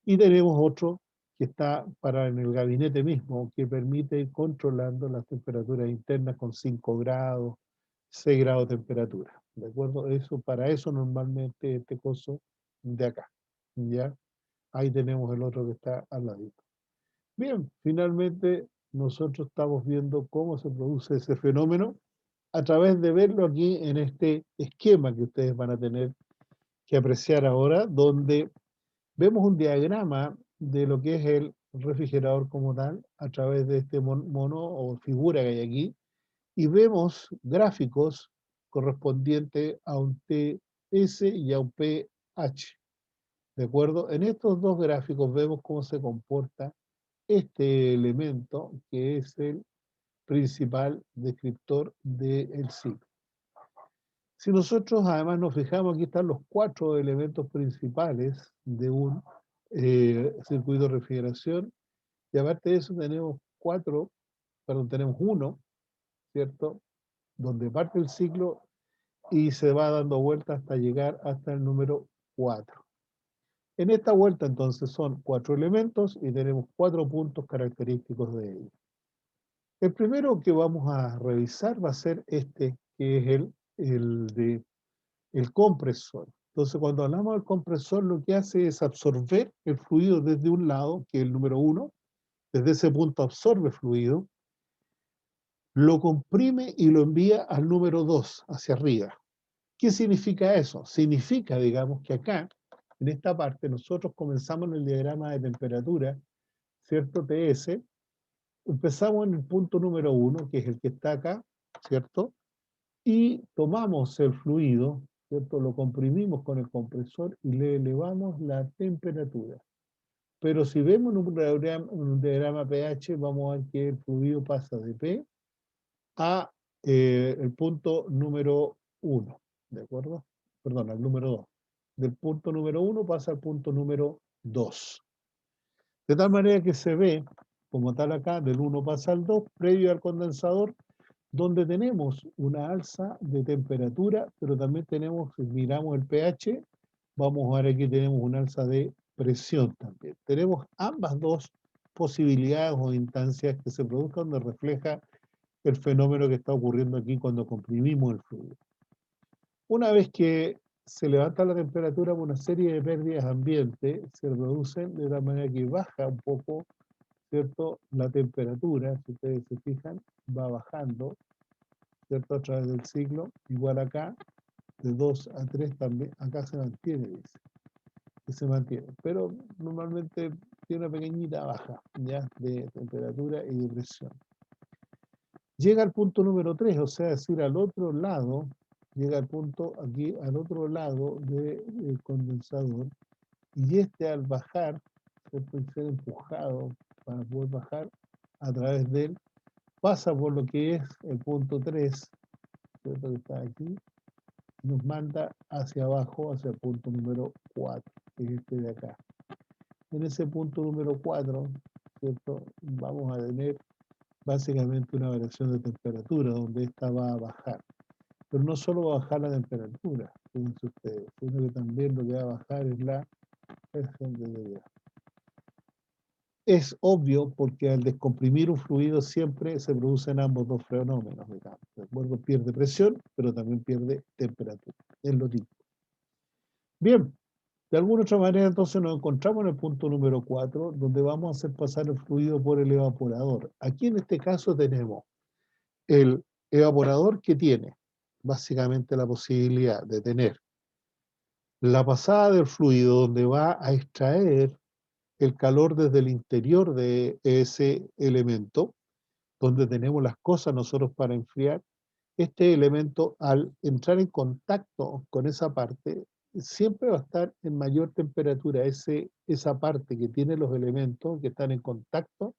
Y tenemos otro que está en el gabinete mismo, que permite ir controlando las temperaturas internas con 5 grados, 6 grados de temperatura. ¿De acuerdo? Para eso normalmente este coso de acá. ¿Ya? Ahí tenemos el otro que está al ladito. Bien, finalmente nosotros estamos viendo cómo se produce ese fenómeno a través de verlo aquí en este esquema que ustedes van a tener que apreciar ahora, donde vemos un diagrama de lo que es el refrigerador como tal, a través de este mono o figura que hay aquí, y vemos gráficos correspondientes a un TS y a un pH. ¿De acuerdo? En estos dos gráficos vemos cómo se comporta este elemento, que es el principal descriptor del ciclo. Si nosotros además nos fijamos, aquí están los 4 elementos principales de un circuito de refrigeración, y aparte de eso tenemos tenemos uno, ¿cierto?, donde parte el ciclo y se va dando vuelta hasta llegar hasta el número 4. En esta vuelta entonces son 4 elementos y tenemos 4 puntos característicos de ellos. El primero que vamos a revisar va a ser este, que es el compresor. Entonces, cuando hablamos del compresor, lo que hace es absorber el fluido desde un lado, que es el número 1, desde ese punto absorbe fluido, lo comprime y lo envía al número 2, hacia arriba. ¿Qué significa eso? Significa, digamos, que acá, en esta parte, nosotros comenzamos en el diagrama de temperatura, ¿cierto? TS, empezamos en el punto número 1, que es el que está acá, ¿cierto? Y tomamos el fluido, ¿cierto? Lo comprimimos con el compresor y le elevamos la temperatura. Pero si vemos un diagrama pH, vamos a ver que el fluido pasa de P a el punto número 1, ¿de acuerdo? Perdón, al número 2. Del punto número 1 pasa al punto número 2. De tal manera que se ve, como tal acá, del 1 pasa al 2, previo al condensador, donde tenemos una alza de temperatura, pero también tenemos, si miramos el pH, vamos a ver aquí tenemos una alza de presión también. Tenemos ambas dos posibilidades o instancias que se produzcan donde refleja el fenómeno que está ocurriendo aquí cuando comprimimos el fluido. Una vez que se levanta la temperatura por una serie de pérdidas ambiente, se producen de tal manera que baja un poco, ¿cierto? La temperatura, si ustedes se fijan, va bajando, ¿cierto? A través del ciclo, igual acá, de 2 a 3 también, acá se mantiene, dice, que se mantiene, pero normalmente tiene una pequeñita baja, ya, de temperatura y de presión. Llega al punto número 3, o sea, decir, al otro lado, llega al punto aquí, al otro lado del condensador, y este al bajar, ¿cierto? Y ser empujado para poder bajar a través de él, pasa por lo que es el punto 3, ¿cierto? Que está aquí, y nos manda hacia abajo, hacia el punto número 4, que es este de acá. En ese punto número 4, ¿cierto? Vamos a tener básicamente una variación de temperatura, donde esta va a bajar. Pero no solo va a bajar la temperatura, fíjense ustedes, sino que también lo que va a bajar es la presión de deriva. Es obvio porque al descomprimir un fluido siempre se producen ambos dos fenómenos, digamos. ¿De acuerdo? Pierde presión, pero también pierde temperatura. Es lo típico. Bien, de alguna otra manera entonces nos encontramos en el punto número 4, donde vamos a hacer pasar el fluido por el evaporador. Aquí en este caso tenemos el evaporador que tiene básicamente la posibilidad de tener la pasada del fluido donde va a extraer el calor desde el interior de ese elemento, donde tenemos las cosas nosotros para enfriar. Este elemento, al entrar en contacto con esa parte, siempre va a estar en mayor temperatura, esa parte que tiene los elementos que están en contacto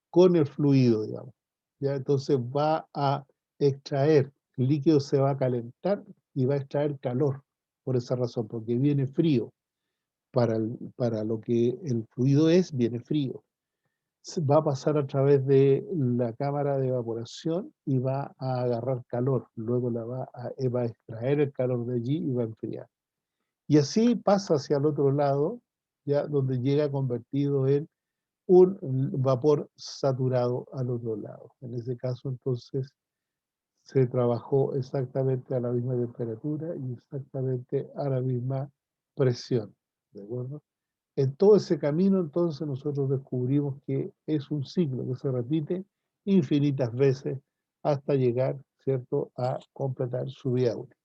con el fluido, digamos. ¿Ya? Entonces va a extraer, el líquido se va a calentar y va a extraer calor, por esa razón, porque viene frío. Para lo que el fluido es, viene frío. Va a pasar a través de la cámara de evaporación y va a agarrar calor, luego va a extraer el calor de allí y va a enfriar. Y así pasa hacia el otro lado, ya donde llega convertido en un vapor saturado al otro lado. En ese caso, entonces, se trabajó exactamente a la misma temperatura y exactamente a la misma presión. ¿De acuerdo? En todo ese camino, entonces, nosotros descubrimos que es un ciclo que se repite infinitas veces hasta llegar, ¿cierto?, a completar su vida útil.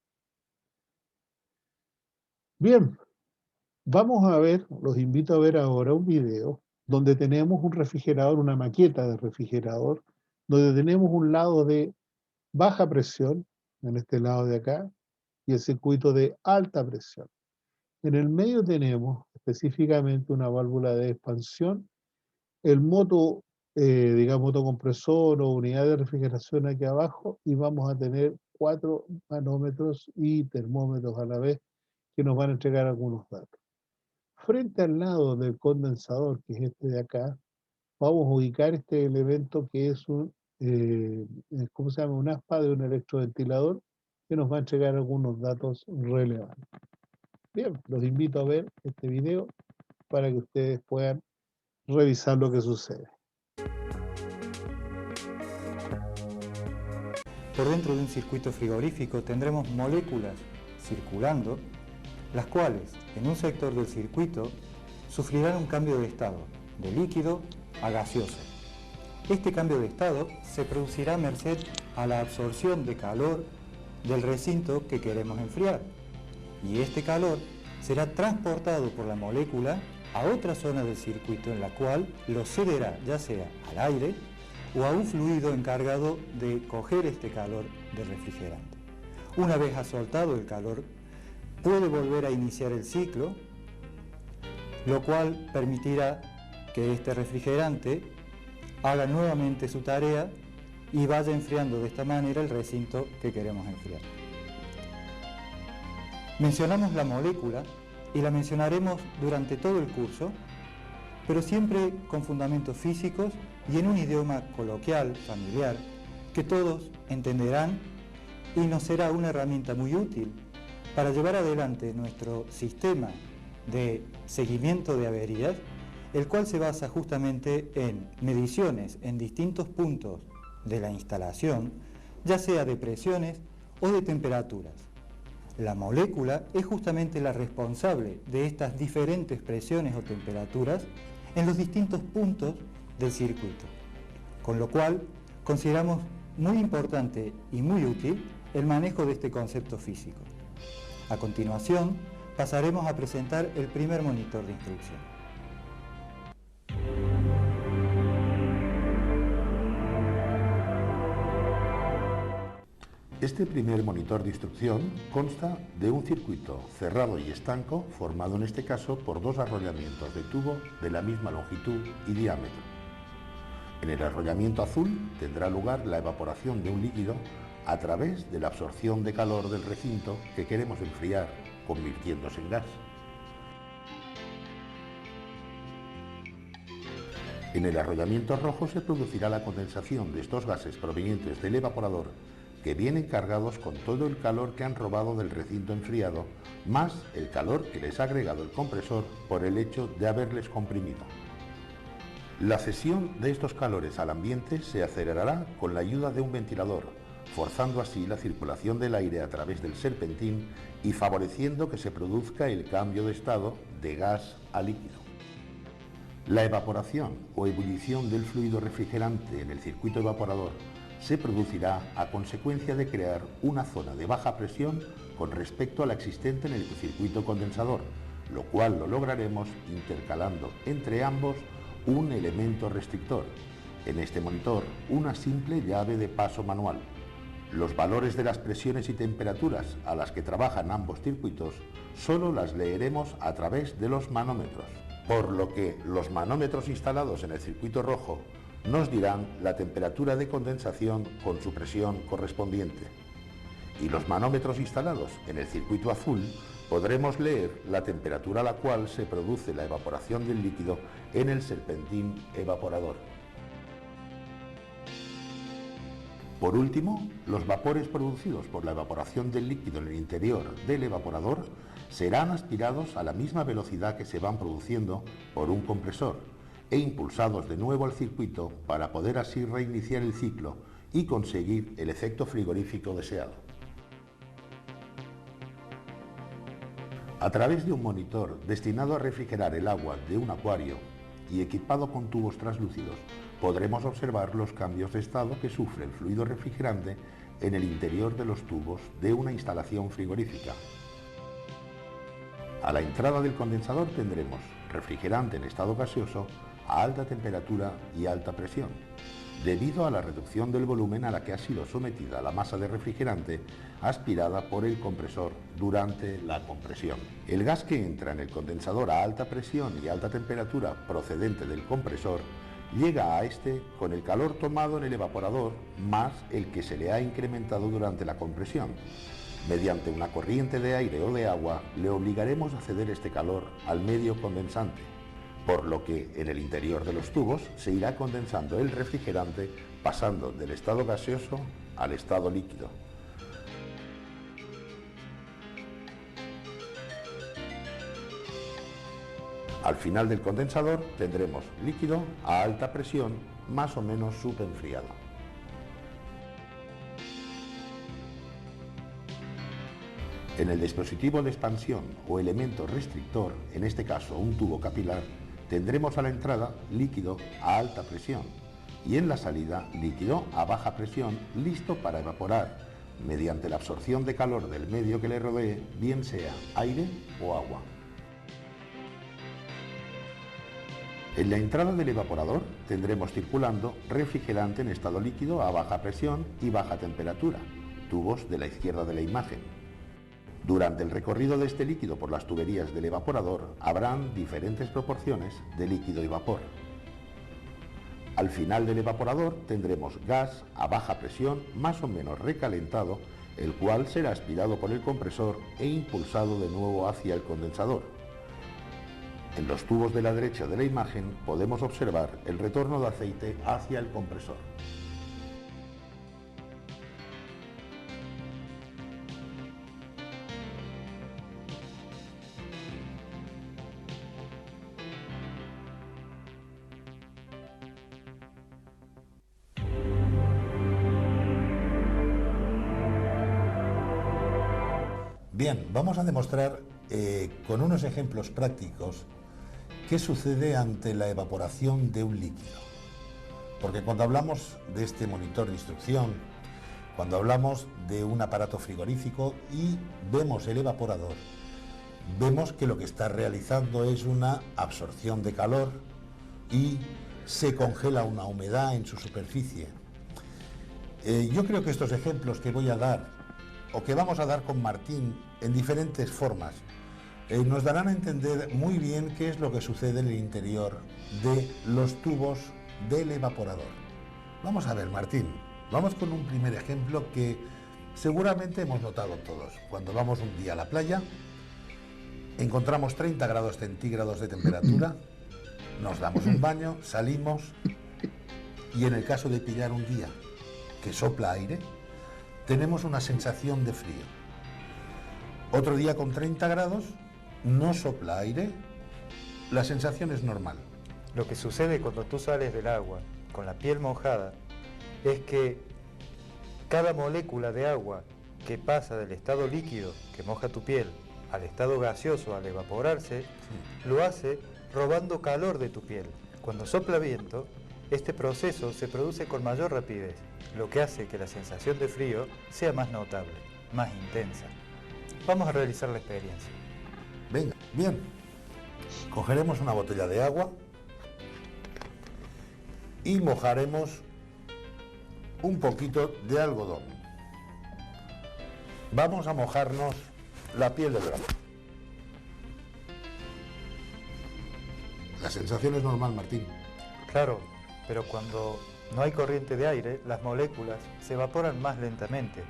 Bien, vamos a ver, los invito a ver ahora un video donde tenemos un refrigerador, una maqueta de refrigerador, donde tenemos un lado de baja presión, en este lado de acá, y el circuito de alta presión. En el medio tenemos específicamente una válvula de expansión, el digamos, motocompresor o unidad de refrigeración aquí abajo, y vamos a tener 4 manómetros y termómetros a la vez que nos van a entregar algunos datos. Frente al lado del condensador, que es este de acá, vamos a ubicar este elemento que es ¿cómo se llama? Un aspa de un electroventilador que nos va a entregar algunos datos relevantes. Bien, los invito a ver este video para que ustedes puedan revisar lo que sucede. Por dentro de un circuito frigorífico tendremos moléculas circulando, las cuales en un sector del circuito sufrirán un cambio de estado, de líquido a gaseoso. Este cambio de estado se producirá a merced a la absorción de calor del recinto que queremos enfriar, y este calor será transportado por la molécula a otra zona del circuito en la cual lo cederá ya sea al aire o a un fluido encargado de coger este calor del refrigerante. Una vez ha soltado el calor, puede volver a iniciar el ciclo, lo cual permitirá que este refrigerante haga nuevamente su tarea y vaya enfriando de esta manera el recinto que queremos enfriar. Mencionamos la molécula y la mencionaremos durante todo el curso, pero siempre con fundamentos físicos y en un idioma coloquial, familiar, que todos entenderán y nos será una herramienta muy útil para llevar adelante nuestro sistema de seguimiento de averías, el cual se basa justamente en mediciones en distintos puntos de la instalación, ya sea de presiones o de temperaturas. La molécula es justamente la responsable de estas diferentes presiones o temperaturas en los distintos puntos del circuito, con lo cual consideramos muy importante y muy útil el manejo de este concepto físico. A continuación, pasaremos a presentar el primer monitor de instrucción. Este primer monitor de instrucción consta de un circuito cerrado y estanco formado en este caso por dos arrollamientos de tubo de la misma longitud y diámetro. En el arrollamiento azul tendrá lugar la evaporación de un líquido a través de la absorción de calor del recinto que queremos enfriar, convirtiéndose en gas. En el arrollamiento rojo se producirá la condensación de estos gases provenientes del evaporador que vienen cargados con todo el calor que han robado del recinto enfriado, más el calor que les ha agregado el compresor por el hecho de haberles comprimido. La cesión de estos calores al ambiente se acelerará con la ayuda de un ventilador, forzando así la circulación del aire a través del serpentín y favoreciendo que se produzca el cambio de estado de gas a líquido. La evaporación o ebullición del fluido refrigerante en el circuito evaporador se producirá a consecuencia de crear una zona de baja presión con respecto a la existente en el circuito condensador, lo cual lo lograremos intercalando entre ambos un elemento restrictor, en este monitor una simple llave de paso manual. Los valores de las presiones y temperaturas a las que trabajan ambos circuitos solo las leeremos a través de los manómetros, por lo que los manómetros instalados en el circuito rojo nos dirán la temperatura de condensación con su presión correspondiente. Y los manómetros instalados en el circuito azul podremos leer la temperatura a la cual se produce la evaporación del líquido en el serpentín evaporador. Por último, los vapores producidos por la evaporación del líquido en el interior del evaporador serán aspirados a la misma velocidad que se van produciendo por un compresor e impulsados de nuevo al circuito para poder así reiniciar el ciclo y conseguir el efecto frigorífico deseado. A través de un monitor destinado a refrigerar el agua de un acuario y equipado con tubos translúcidos, podremos observar los cambios de estado que sufre el fluido refrigerante en el interior de los tubos de una instalación frigorífica. A la entrada del condensador tendremos refrigerante en estado gaseoso a alta temperatura y alta presión, debido a la reducción del volumen a la que ha sido sometida la masa de refrigerante aspirada por el compresor durante la compresión. El gas que entra en el condensador a alta presión y alta temperatura procedente del compresor llega a este con el calor tomado en el evaporador más el que se le ha incrementado durante la compresión. Mediante una corriente de aire o de agua le obligaremos a ceder este calor al medio condensante, por lo que en el interior de los tubos se irá condensando el refrigerante pasando del estado gaseoso al estado líquido. Al final del condensador tendremos líquido a alta presión más o menos subenfriado. En el dispositivo de expansión o elemento restrictor, en este caso un tubo capilar, tendremos a la entrada líquido a alta presión y en la salida líquido a baja presión listo para evaporar mediante la absorción de calor del medio que le rodee, bien sea aire o agua. En la entrada del evaporador tendremos circulando refrigerante en estado líquido a baja presión y baja temperatura, tubos de la izquierda de la imagen. Durante el recorrido de este líquido por las tuberías del evaporador habrán diferentes proporciones de líquido y vapor. Al final del evaporador tendremos gas a baja presión más o menos recalentado, el cual será aspirado por el compresor e impulsado de nuevo hacia el condensador. En los tubos de la derecha de la imagen podemos observar el retorno de aceite hacia el compresor. Bien, vamos a demostrar con unos ejemplos prácticos qué sucede ante la evaporación de un líquido. Porque cuando hablamos de este monitor de instrucción, cuando hablamos de un aparato frigorífico y vemos el evaporador, vemos que lo que está realizando es una absorción de calor y se congela una humedad en su superficie. Yo creo que estos ejemplos que voy a dar, o que vamos a dar con Martín en diferentes formas, nos darán a entender muy bien qué es lo que sucede en el interior de los tubos del evaporador. Vamos a ver, Martín, vamos con un primer ejemplo que seguramente hemos notado todos. Cuando vamos un día a la playa, encontramos 30 grados centígrados de temperatura, nos damos un baño, salimos y en el caso de pillar un día que sopla aire, tenemos una sensación de frío. Otro día con 30 grados, no sopla aire, la sensación es normal. Lo que sucede cuando tú sales del agua con la piel mojada es que cada molécula de agua que pasa del estado líquido, que moja tu piel, al estado gaseoso al evaporarse, lo hace robando calor de tu piel. Cuando sopla viento, este proceso se produce con mayor rapidez, lo que hace que la sensación de frío sea más notable, más intensa. Vamos a realizar la experiencia. Venga, bien. Cogeremos una botella de agua y mojaremos un poquito de algodón. Vamos a mojarnos la piel del brazo. La sensación es normal, Martín. Claro, pero cuando no hay corriente de aire, las moléculas se evaporan más lentamente.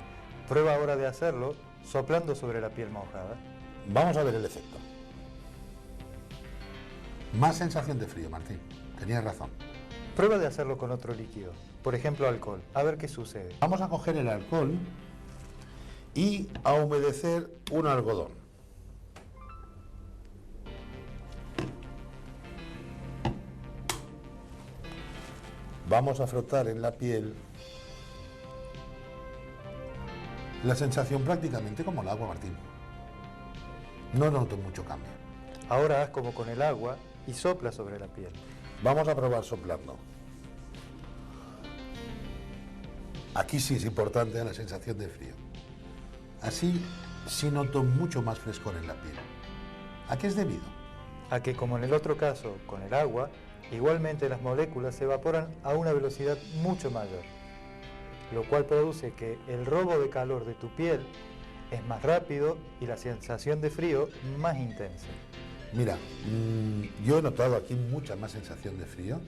Prueba ahora de hacerlo soplando sobre la piel mojada. Vamos a ver el efecto. Más sensación de frío, Martín. Tenías razón. Prueba de hacerlo con otro líquido, por ejemplo alcohol, a ver qué sucede. Vamos a coger el alcohol y a humedecer un algodón. Vamos a frotar en la piel. La sensación prácticamente como el agua, Martín. No noto mucho cambio. Ahora haz como con el agua y sopla sobre la piel. Vamos a probar soplando. Aquí sí es importante la sensación de frío. Así sí noto mucho más frescor en la piel. ¿A qué es debido? A que como en el otro caso, con el agua, igualmente las moléculas se evaporan a una velocidad mucho mayor, lo cual produce que el robo de calor de tu piel es más rápido y la sensación de frío más intensa. Mira, yo he notado aquí mucha más sensación de frío,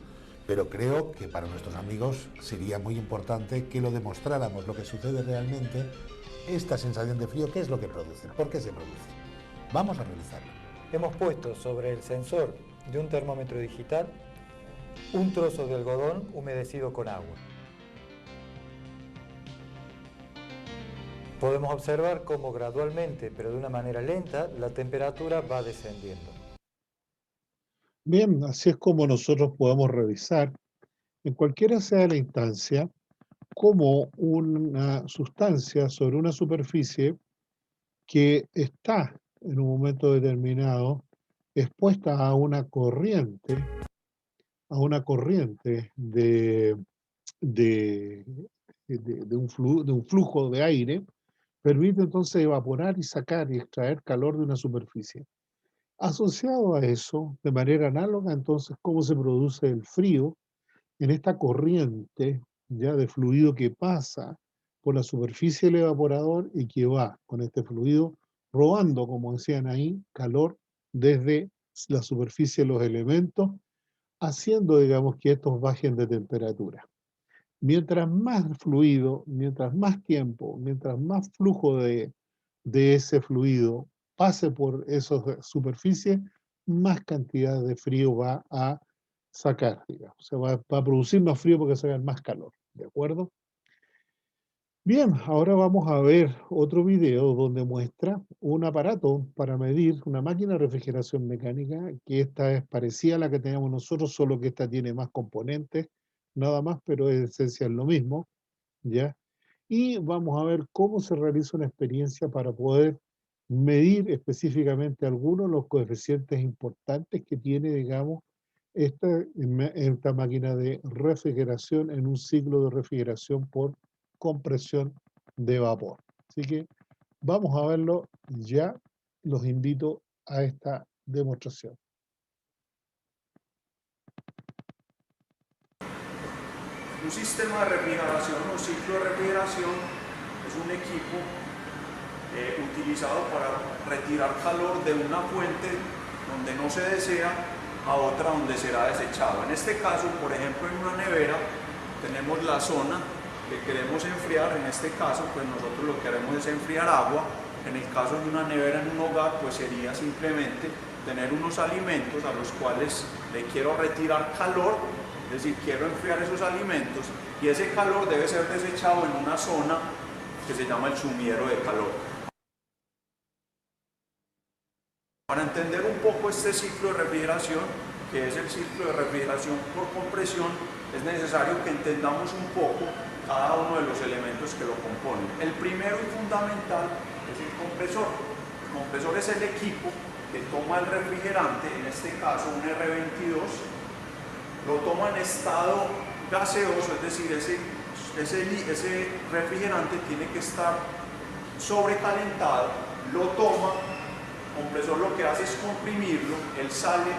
pero creo que para nuestros amigos sería muy importante que lo demostráramos, lo que sucede realmente, esta sensación de frío, qué es lo que produce, por qué se produce. Vamos a realizarlo. Hemos puesto sobre el sensor de un termómetro digital un trozo de algodón humedecido con agua. Podemos observar cómo gradualmente, pero de una manera lenta, la temperatura va descendiendo. Bien, así es como nosotros podemos revisar, en cualquiera sea la instancia, cómo una sustancia sobre una superficie que está en un momento determinado expuesta a una corriente de un flujo de aire, permite entonces evaporar y sacar y extraer calor de una superficie. Asociado a eso, de manera análoga, entonces, cómo se produce el frío en esta corriente ya de fluido que pasa por la superficie del evaporador y que va con este fluido robando, como decían ahí, calor desde la superficie de los elementos, haciendo, digamos, que estos bajen de temperatura. Mientras más fluido, mientras más tiempo, mientras más flujo de ese fluido pase por esas superficies, más cantidad de frío va a sacar, digamos. O sea, va a producir más frío porque se va a más calor, ¿de acuerdo? Bien, ahora vamos a ver otro video donde muestra un aparato para medir una máquina de refrigeración mecánica, que esta es parecida a la que tenemos nosotros, solo que esta tiene más componentes, nada más, pero en esencia es lo mismo, ¿ya? Y vamos a ver cómo se realiza una experiencia para poder medir específicamente algunos de los coeficientes importantes que tiene, digamos, esta máquina de refrigeración en un ciclo de refrigeración por compresión de vapor. Así que vamos a verlo ya. Los invito a esta demostración. Un sistema de refrigeración o ciclo de refrigeración es un equipo utilizado para retirar calor de una fuente donde no se desea a otra donde será desechado. En este caso, por ejemplo, en una nevera tenemos la zona que queremos enfriar. En este caso, pues nosotros lo que queremos es enfriar agua. En el caso de una nevera en un hogar, pues sería simplemente tener unos alimentos a los cuales le quiero retirar calor, es decir, quiero enfriar esos alimentos, y ese calor debe ser desechado en una zona que se llama el sumidero de calor. Para entender un poco este ciclo de refrigeración, que es el ciclo de refrigeración por compresión, es necesario que entendamos un poco cada uno de los elementos que lo componen. El primero y fundamental es el compresor. El compresor es el equipo que toma el refrigerante, en este caso un R22, lo toma en estado gaseoso, es decir, ese refrigerante tiene que estar sobrecalentado, lo toma. El compresor lo que hace es comprimirlo, él sale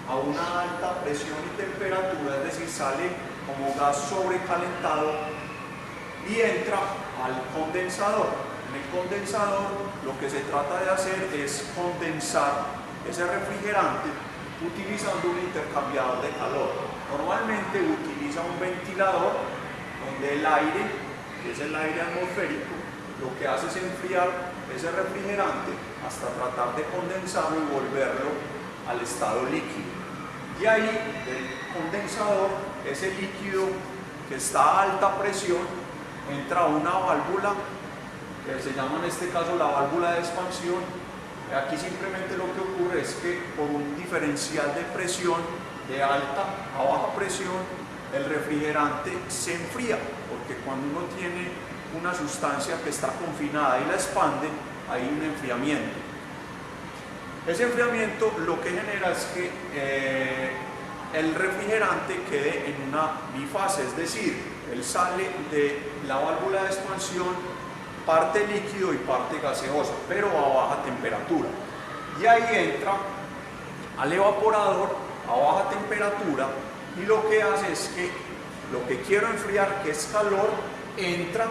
a una alta presión y temperatura, es decir, sale como gas sobrecalentado y entra al condensador. En el condensador lo que se trata de hacer es condensar ese refrigerante utilizando un intercambiador de calor. Normalmente utiliza un ventilador donde el aire, que es el aire atmosférico, lo que hace es enfriar ese refrigerante hasta tratar de condensarlo y volverlo al estado líquido. Y ahí, del condensador, ese líquido que está a alta presión, entra a una válvula que se llama en este caso la válvula de expansión. Aquí simplemente lo que ocurre es que por un diferencial de presión de alta a baja presión, el refrigerante se enfría, porque cuando uno tiene una sustancia que está confinada y la expande, hay un enfriamiento. Ese enfriamiento lo que genera es que el refrigerante quede en una bifase, es decir, él sale de la válvula de expansión parte líquido y parte gaseosa, pero a baja temperatura. Y ahí entra al evaporador a baja temperatura y lo que hace es que lo que quiero enfriar, que es calor, entra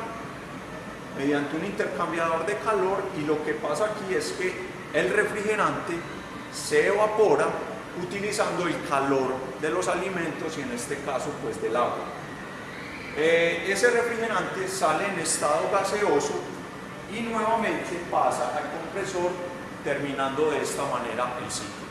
mediante un intercambiador de calor, y lo que pasa aquí es que el refrigerante se evapora utilizando el calor de los alimentos y en este caso pues del agua. Ese refrigerante sale en estado gaseoso y nuevamente pasa al compresor, terminando de esta manera el ciclo.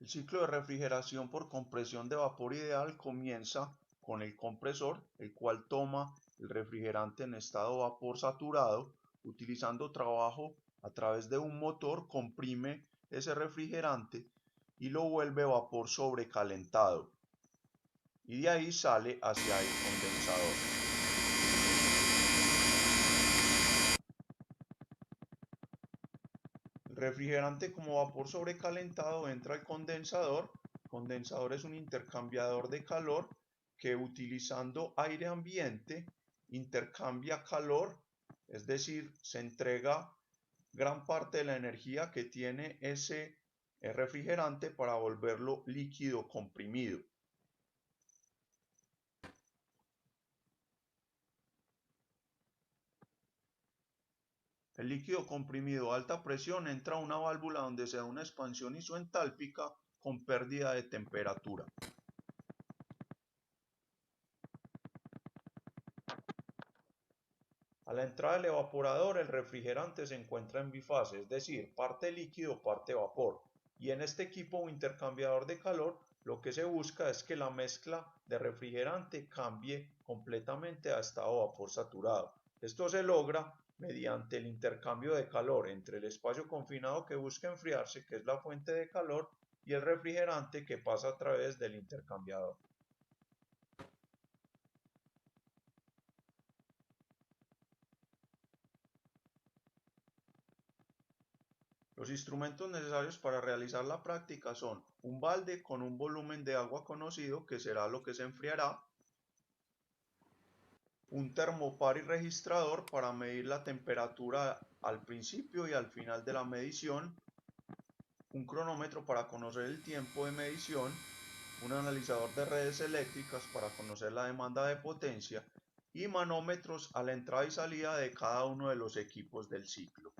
El ciclo de refrigeración por compresión de vapor ideal comienza con el compresor, el cual toma el refrigerante en estado vapor saturado, utilizando trabajo a través de un motor, comprime ese refrigerante y lo vuelve vapor sobrecalentado, y de ahí sale hacia el condensador. El refrigerante como vapor sobrecalentado entra al condensador. El condensador es un intercambiador de calor que, utilizando aire ambiente, intercambia calor, es decir, se entrega gran parte de la energía que tiene ese refrigerante para volverlo líquido comprimido. El líquido comprimido a alta presión entra a una válvula donde se da una expansión isoentálpica con pérdida de temperatura. A la entrada del evaporador, el refrigerante se encuentra en bifase, es decir, parte líquido, parte vapor. Y en este equipo o intercambiador de calor lo que se busca es que la mezcla de refrigerante cambie completamente a estado vapor saturado. Esto se logra mediante el intercambio de calor entre el espacio confinado que busca enfriarse, que es la fuente de calor, y el refrigerante que pasa a través del intercambiador. Los instrumentos necesarios para realizar la práctica son un balde con un volumen de agua conocido, que será lo que se enfriará, un termopar y registrador para medir la temperatura al principio y al final de la medición, un cronómetro para conocer el tiempo de medición, un analizador de redes eléctricas para conocer la demanda de potencia y manómetros a la entrada y salida de cada uno de los equipos del ciclo.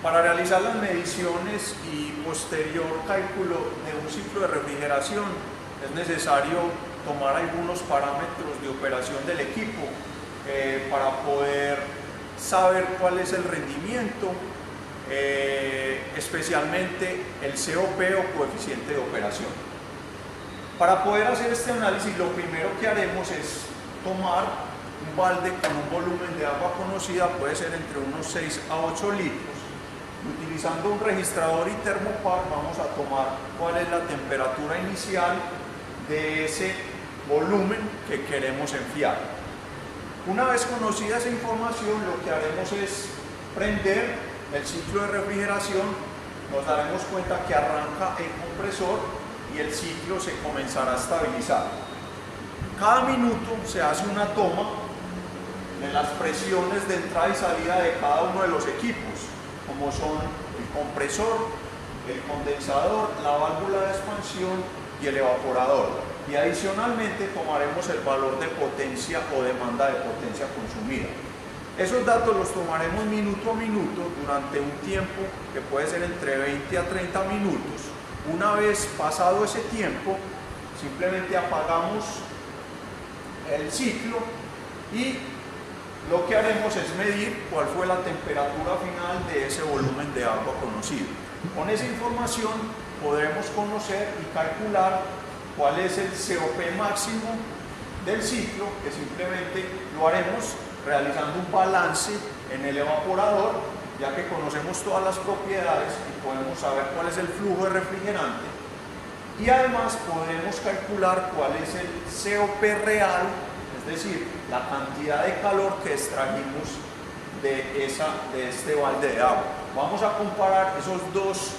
Para realizar las mediciones y posterior cálculo de un ciclo de refrigeración es necesario tomar algunos parámetros de operación del equipo para poder saber cuál es el rendimiento, especialmente el COP o coeficiente de operación. Para poder hacer este análisis, lo primero que haremos es tomar un balde con un volumen de agua conocida, puede ser entre unos 6 a 8 litros. Utilizando un registrador y termopar vamos a tomar cuál es la temperatura inicial de ese volumen que queremos enfriar. Una vez conocida esa información, lo que haremos es prender el ciclo de refrigeración. Nos daremos cuenta que arranca el compresor y el ciclo se comenzará a estabilizar. Cada minuto se hace una toma de las presiones de entrada y salida de cada uno de los equipos, como son el compresor, el condensador, la válvula de expansión y el evaporador. Y adicionalmente tomaremos el valor de potencia o demanda de potencia consumida. Esos datos los tomaremos minuto a minuto durante un tiempo que puede ser entre 20 a 30 minutos. Una vez pasado ese tiempo, simplemente apagamos el ciclo y lo que haremos es medir cuál fue la temperatura final de ese volumen de agua conocido. Con esa información podremos conocer y calcular cuál es el COP máximo del ciclo, que simplemente lo haremos realizando un balance en el evaporador, ya que conocemos todas las propiedades y podemos saber cuál es el flujo de refrigerante. Y además podremos calcular cuál es el COP real, es decir, la cantidad de calor que extrajimos de este balde de agua. Vamos a comparar esos dos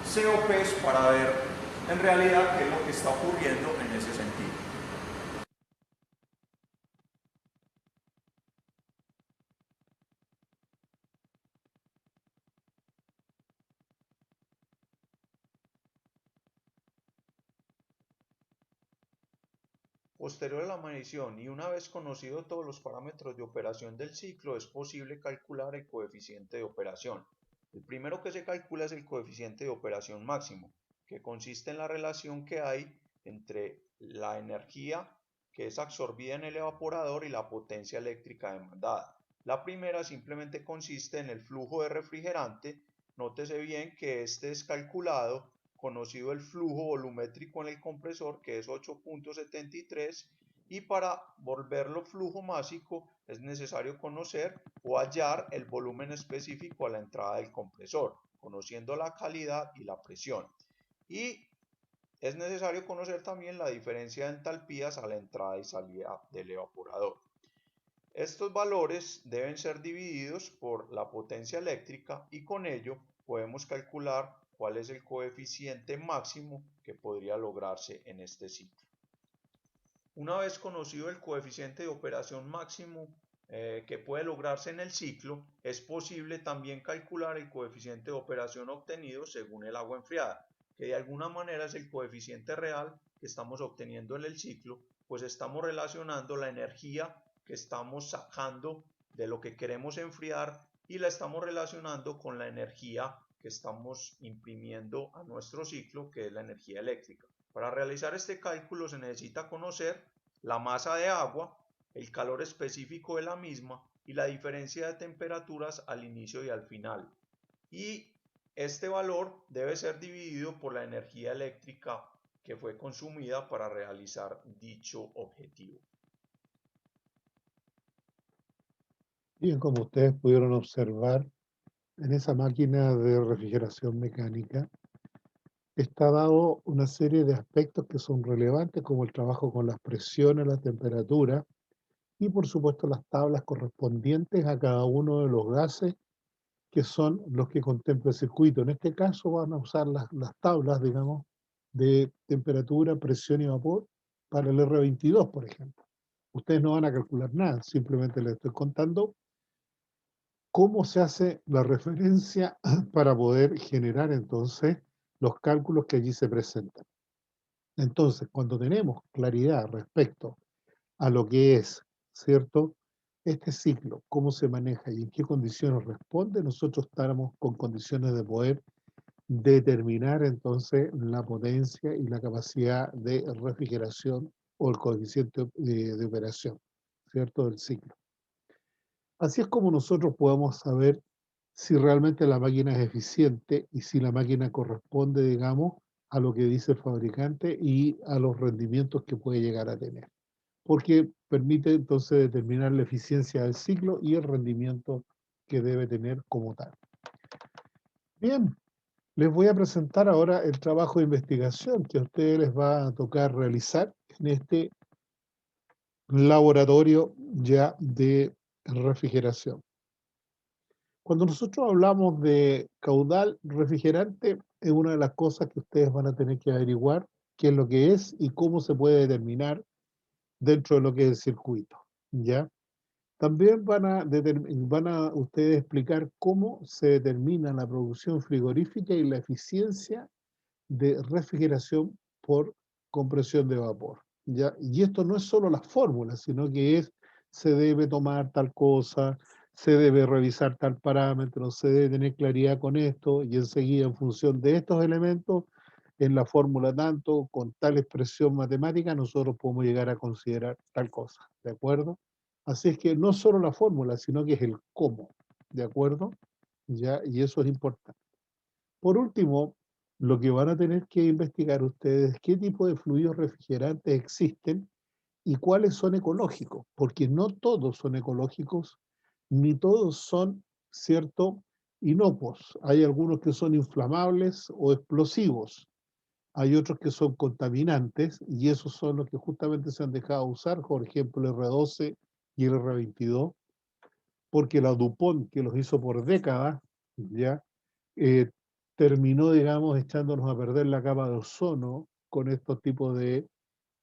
COPs para ver en realidad qué es lo que está ocurriendo en ese sentido. Posterior a la medición y una vez conocido todos los parámetros de operación del ciclo, es posible calcular el coeficiente de operación. El primero que se calcula es el coeficiente de operación máximo, que consiste en la relación que hay entre la energía que es absorbida en el evaporador y la potencia eléctrica demandada. La primera simplemente consiste en el flujo de refrigerante. Nótese bien que este es calculado conocido el flujo volumétrico en el compresor, que es 8.73, y para volverlo flujo másico es necesario conocer o hallar el volumen específico a la entrada del compresor, conociendo la calidad y la presión. Y es necesario conocer también la diferencia de entalpías a la entrada y salida del evaporador. Estos valores deben ser divididos por la potencia eléctrica y con ello podemos calcular cuál es el coeficiente máximo que podría lograrse en este ciclo. Una vez conocido el coeficiente de operación máximo que puede lograrse en el ciclo, es posible también calcular el coeficiente de operación obtenido según el agua enfriada, que de alguna manera es el coeficiente real que estamos obteniendo en el ciclo, pues estamos relacionando la energía que estamos sacando de lo que queremos enfriar y la estamos relacionando con la energía que estamos imprimiendo a nuestro ciclo, que es la energía eléctrica. Para realizar este cálculo se necesita conocer la masa de agua, el calor específico de la misma y la diferencia de temperaturas al inicio y al final. Y Este valor debe ser dividido por la energía eléctrica que fue consumida para realizar dicho objetivo. Bien, como ustedes pudieron observar, en esa máquina de refrigeración mecánica está dado una serie de aspectos que son relevantes, como el trabajo con las presiones, la temperatura y por supuesto las tablas correspondientes a cada uno de los gases que son los que contempla el circuito. En este caso van a usar las tablas, digamos, de temperatura, presión y vapor para el R22, por ejemplo. Ustedes no van a calcular nada, simplemente les estoy contando cómo se hace la referencia para poder generar entonces los cálculos que allí se presentan. Entonces, cuando tenemos claridad respecto a lo que es, ¿cierto? Este ciclo, cómo se maneja y en qué condiciones responde, nosotros estamos con condiciones de poder determinar entonces la potencia y la capacidad de refrigeración o el coeficiente de operación, ¿cierto? Del ciclo. Así es como nosotros podemos saber si realmente la máquina es eficiente y si la máquina corresponde, digamos, a lo que dice el fabricante y a los rendimientos que puede llegar a tener. Porque permite entonces determinar la eficiencia del ciclo y el rendimiento que debe tener como tal. Bien, les voy a presentar ahora el trabajo de investigación que a ustedes les va a tocar realizar en este laboratorio ya de refrigeración. Cuando nosotros hablamos de caudal refrigerante, es una de las cosas que ustedes van a tener que averiguar qué es lo que es y cómo se puede determinar dentro de lo que es el circuito, ¿ya? También van a ustedes explicar cómo se determina la producción frigorífica y la eficiencia de refrigeración por compresión de vapor, ¿ya? Y esto no es solo la fórmula, sino que se debe tomar tal cosa, se debe revisar tal parámetro, se debe tener claridad con esto, y enseguida en función de estos elementos, en la fórmula tanto, con tal expresión matemática, nosotros podemos llegar a considerar tal cosa, ¿de acuerdo? Así es que no solo la fórmula, sino que es el cómo, ¿de acuerdo? ¿Ya? Y eso es importante. Por último, lo que van a tener que investigar ustedes es qué tipo de fluidos refrigerantes existen y cuáles son ecológicos, porque no todos son ecológicos, ni todos son, ¿cierto?, inocuos. Hay algunos que son inflamables o explosivos, hay otros que son contaminantes, y esos son los que justamente se han dejado usar, por ejemplo, el R12 y el R22, porque la DuPont, que los hizo por décadas, ya eh, terminó, digamos, echándonos a perder la capa de ozono con estos tipos de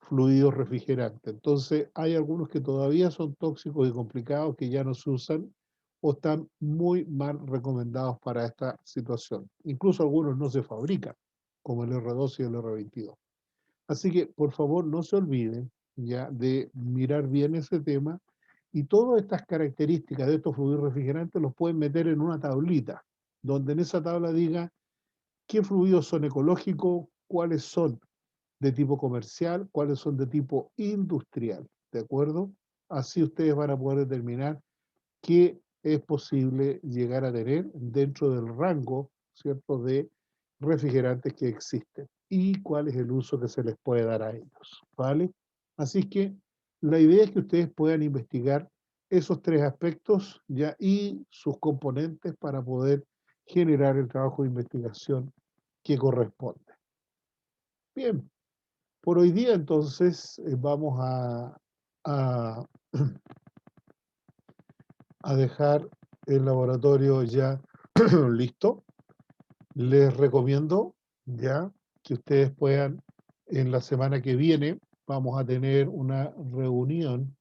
fluidos refrigerantes. Entonces, hay algunos que todavía son tóxicos y complicados que ya no se usan o están muy mal recomendados para esta situación. Incluso algunos no se fabrican, como el R12 y el R22. Así que, por favor, no se olviden ya de mirar bien ese tema y todas estas características de estos fluidos refrigerantes los pueden meter en una tablita, donde en esa tabla diga qué fluidos son ecológicos, cuáles son de tipo comercial, cuáles son de tipo industrial, ¿de acuerdo? Así ustedes van a poder determinar qué es posible llegar a tener dentro del rango, ¿cierto?, de refrigerantes que existen y cuál es el uso que se les puede dar a ellos, ¿vale? Así que la idea es que ustedes puedan investigar esos tres aspectos ya y sus componentes para poder generar el trabajo de investigación que corresponde. Bien, por hoy día entonces vamos a, a dejar el laboratorio ya listo. Les recomiendo ya que ustedes puedan, en la semana que viene, vamos a tener una reunión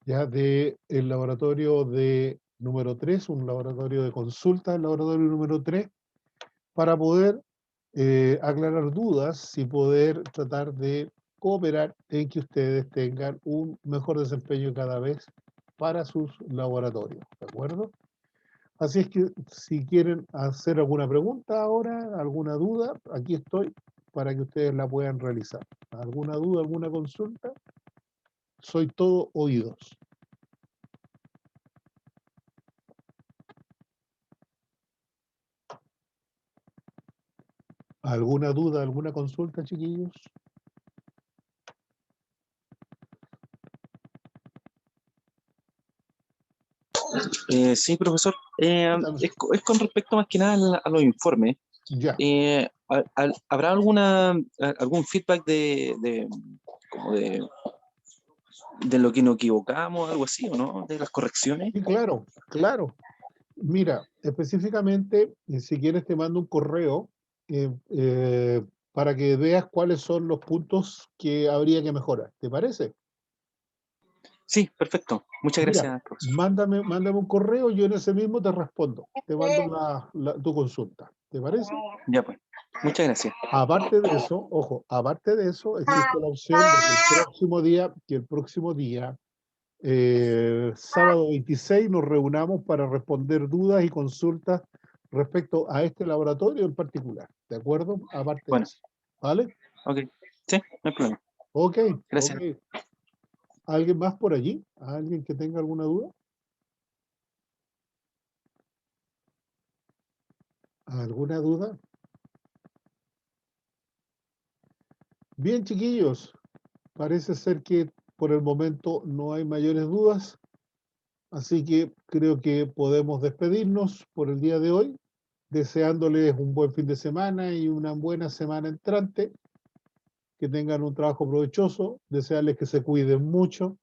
ya de el laboratorio de número 3, un laboratorio de consulta, el laboratorio número 3, para poder aclarar dudas y poder tratar de cooperar en que ustedes tengan un mejor desempeño cada vez para sus laboratorios, ¿de acuerdo? Así es que si quieren hacer alguna pregunta ahora, alguna duda, aquí estoy para que ustedes la puedan realizar. ¿Alguna duda, alguna consulta? Soy todo oídos. ¿Alguna duda, alguna consulta, chiquillos? Sí, profesor. Cuéntame. Es con respecto más que nada a los informes. Ya. ¿Habrá algún feedback como de lo que nos equivocamos, algo así, o no? De las correcciones. Sí, claro, claro. Mira, específicamente, si quieres te mando un correo para que veas cuáles son los puntos que habría que mejorar. ¿Te parece? Sí, perfecto. Muchas Mira, gracias, profesor. mándame un correo, yo en ese mismo te respondo. Te mando tu consulta. ¿Te parece? Ya pues. Muchas gracias. Aparte de eso, ojo, aparte de eso, existe la opción de que el próximo día, sábado 26, nos reunamos para responder dudas y consultas respecto a este laboratorio en particular. ¿De acuerdo? Aparte de Bueno. eso. ¿Vale? Ok. Sí, no hay problema. Ok. Gracias. Ok. ¿Alguien más por allí? ¿Alguien que tenga alguna duda? ¿Alguna duda? Bien, chiquillos. Parece ser que por el momento no hay mayores dudas. Así que creo que podemos despedirnos por el día de hoy, deseándoles un buen fin de semana y una buena semana entrante, que tengan un trabajo provechoso, desearles que se cuiden mucho,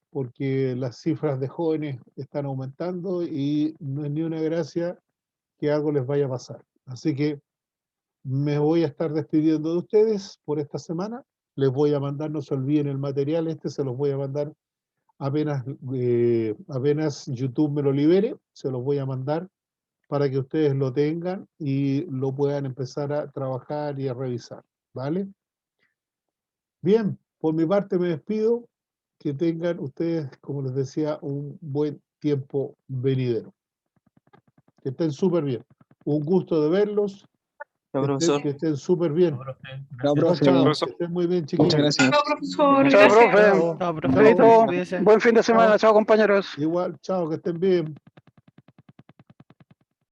porque las cifras de jóvenes están aumentando y no es ni una gracia que algo les vaya a pasar. Así que me voy a estar despidiendo de ustedes por esta semana. Les voy a mandar, no se olviden el material, se los voy a mandar apenas YouTube me lo libere, se los voy a mandar para que ustedes lo tengan y lo puedan empezar a trabajar y a revisar, ¿vale? Bien, por mi parte me despido, que tengan ustedes, como les decía, un buen tiempo venidero. Que estén súper bien. Un gusto de verlos. Chao, profesor. Que estén súper bien. Chao, profe. Chao, Gracias. que estén muy bien, chiquillos. Muchas gracias. Chao, profesor. Chao, Gracias. profe. Chao, Chao. profe. Feito. Cuídese. Buen fin de semana. Chao, compañeros. Igual, chao, que estén bien.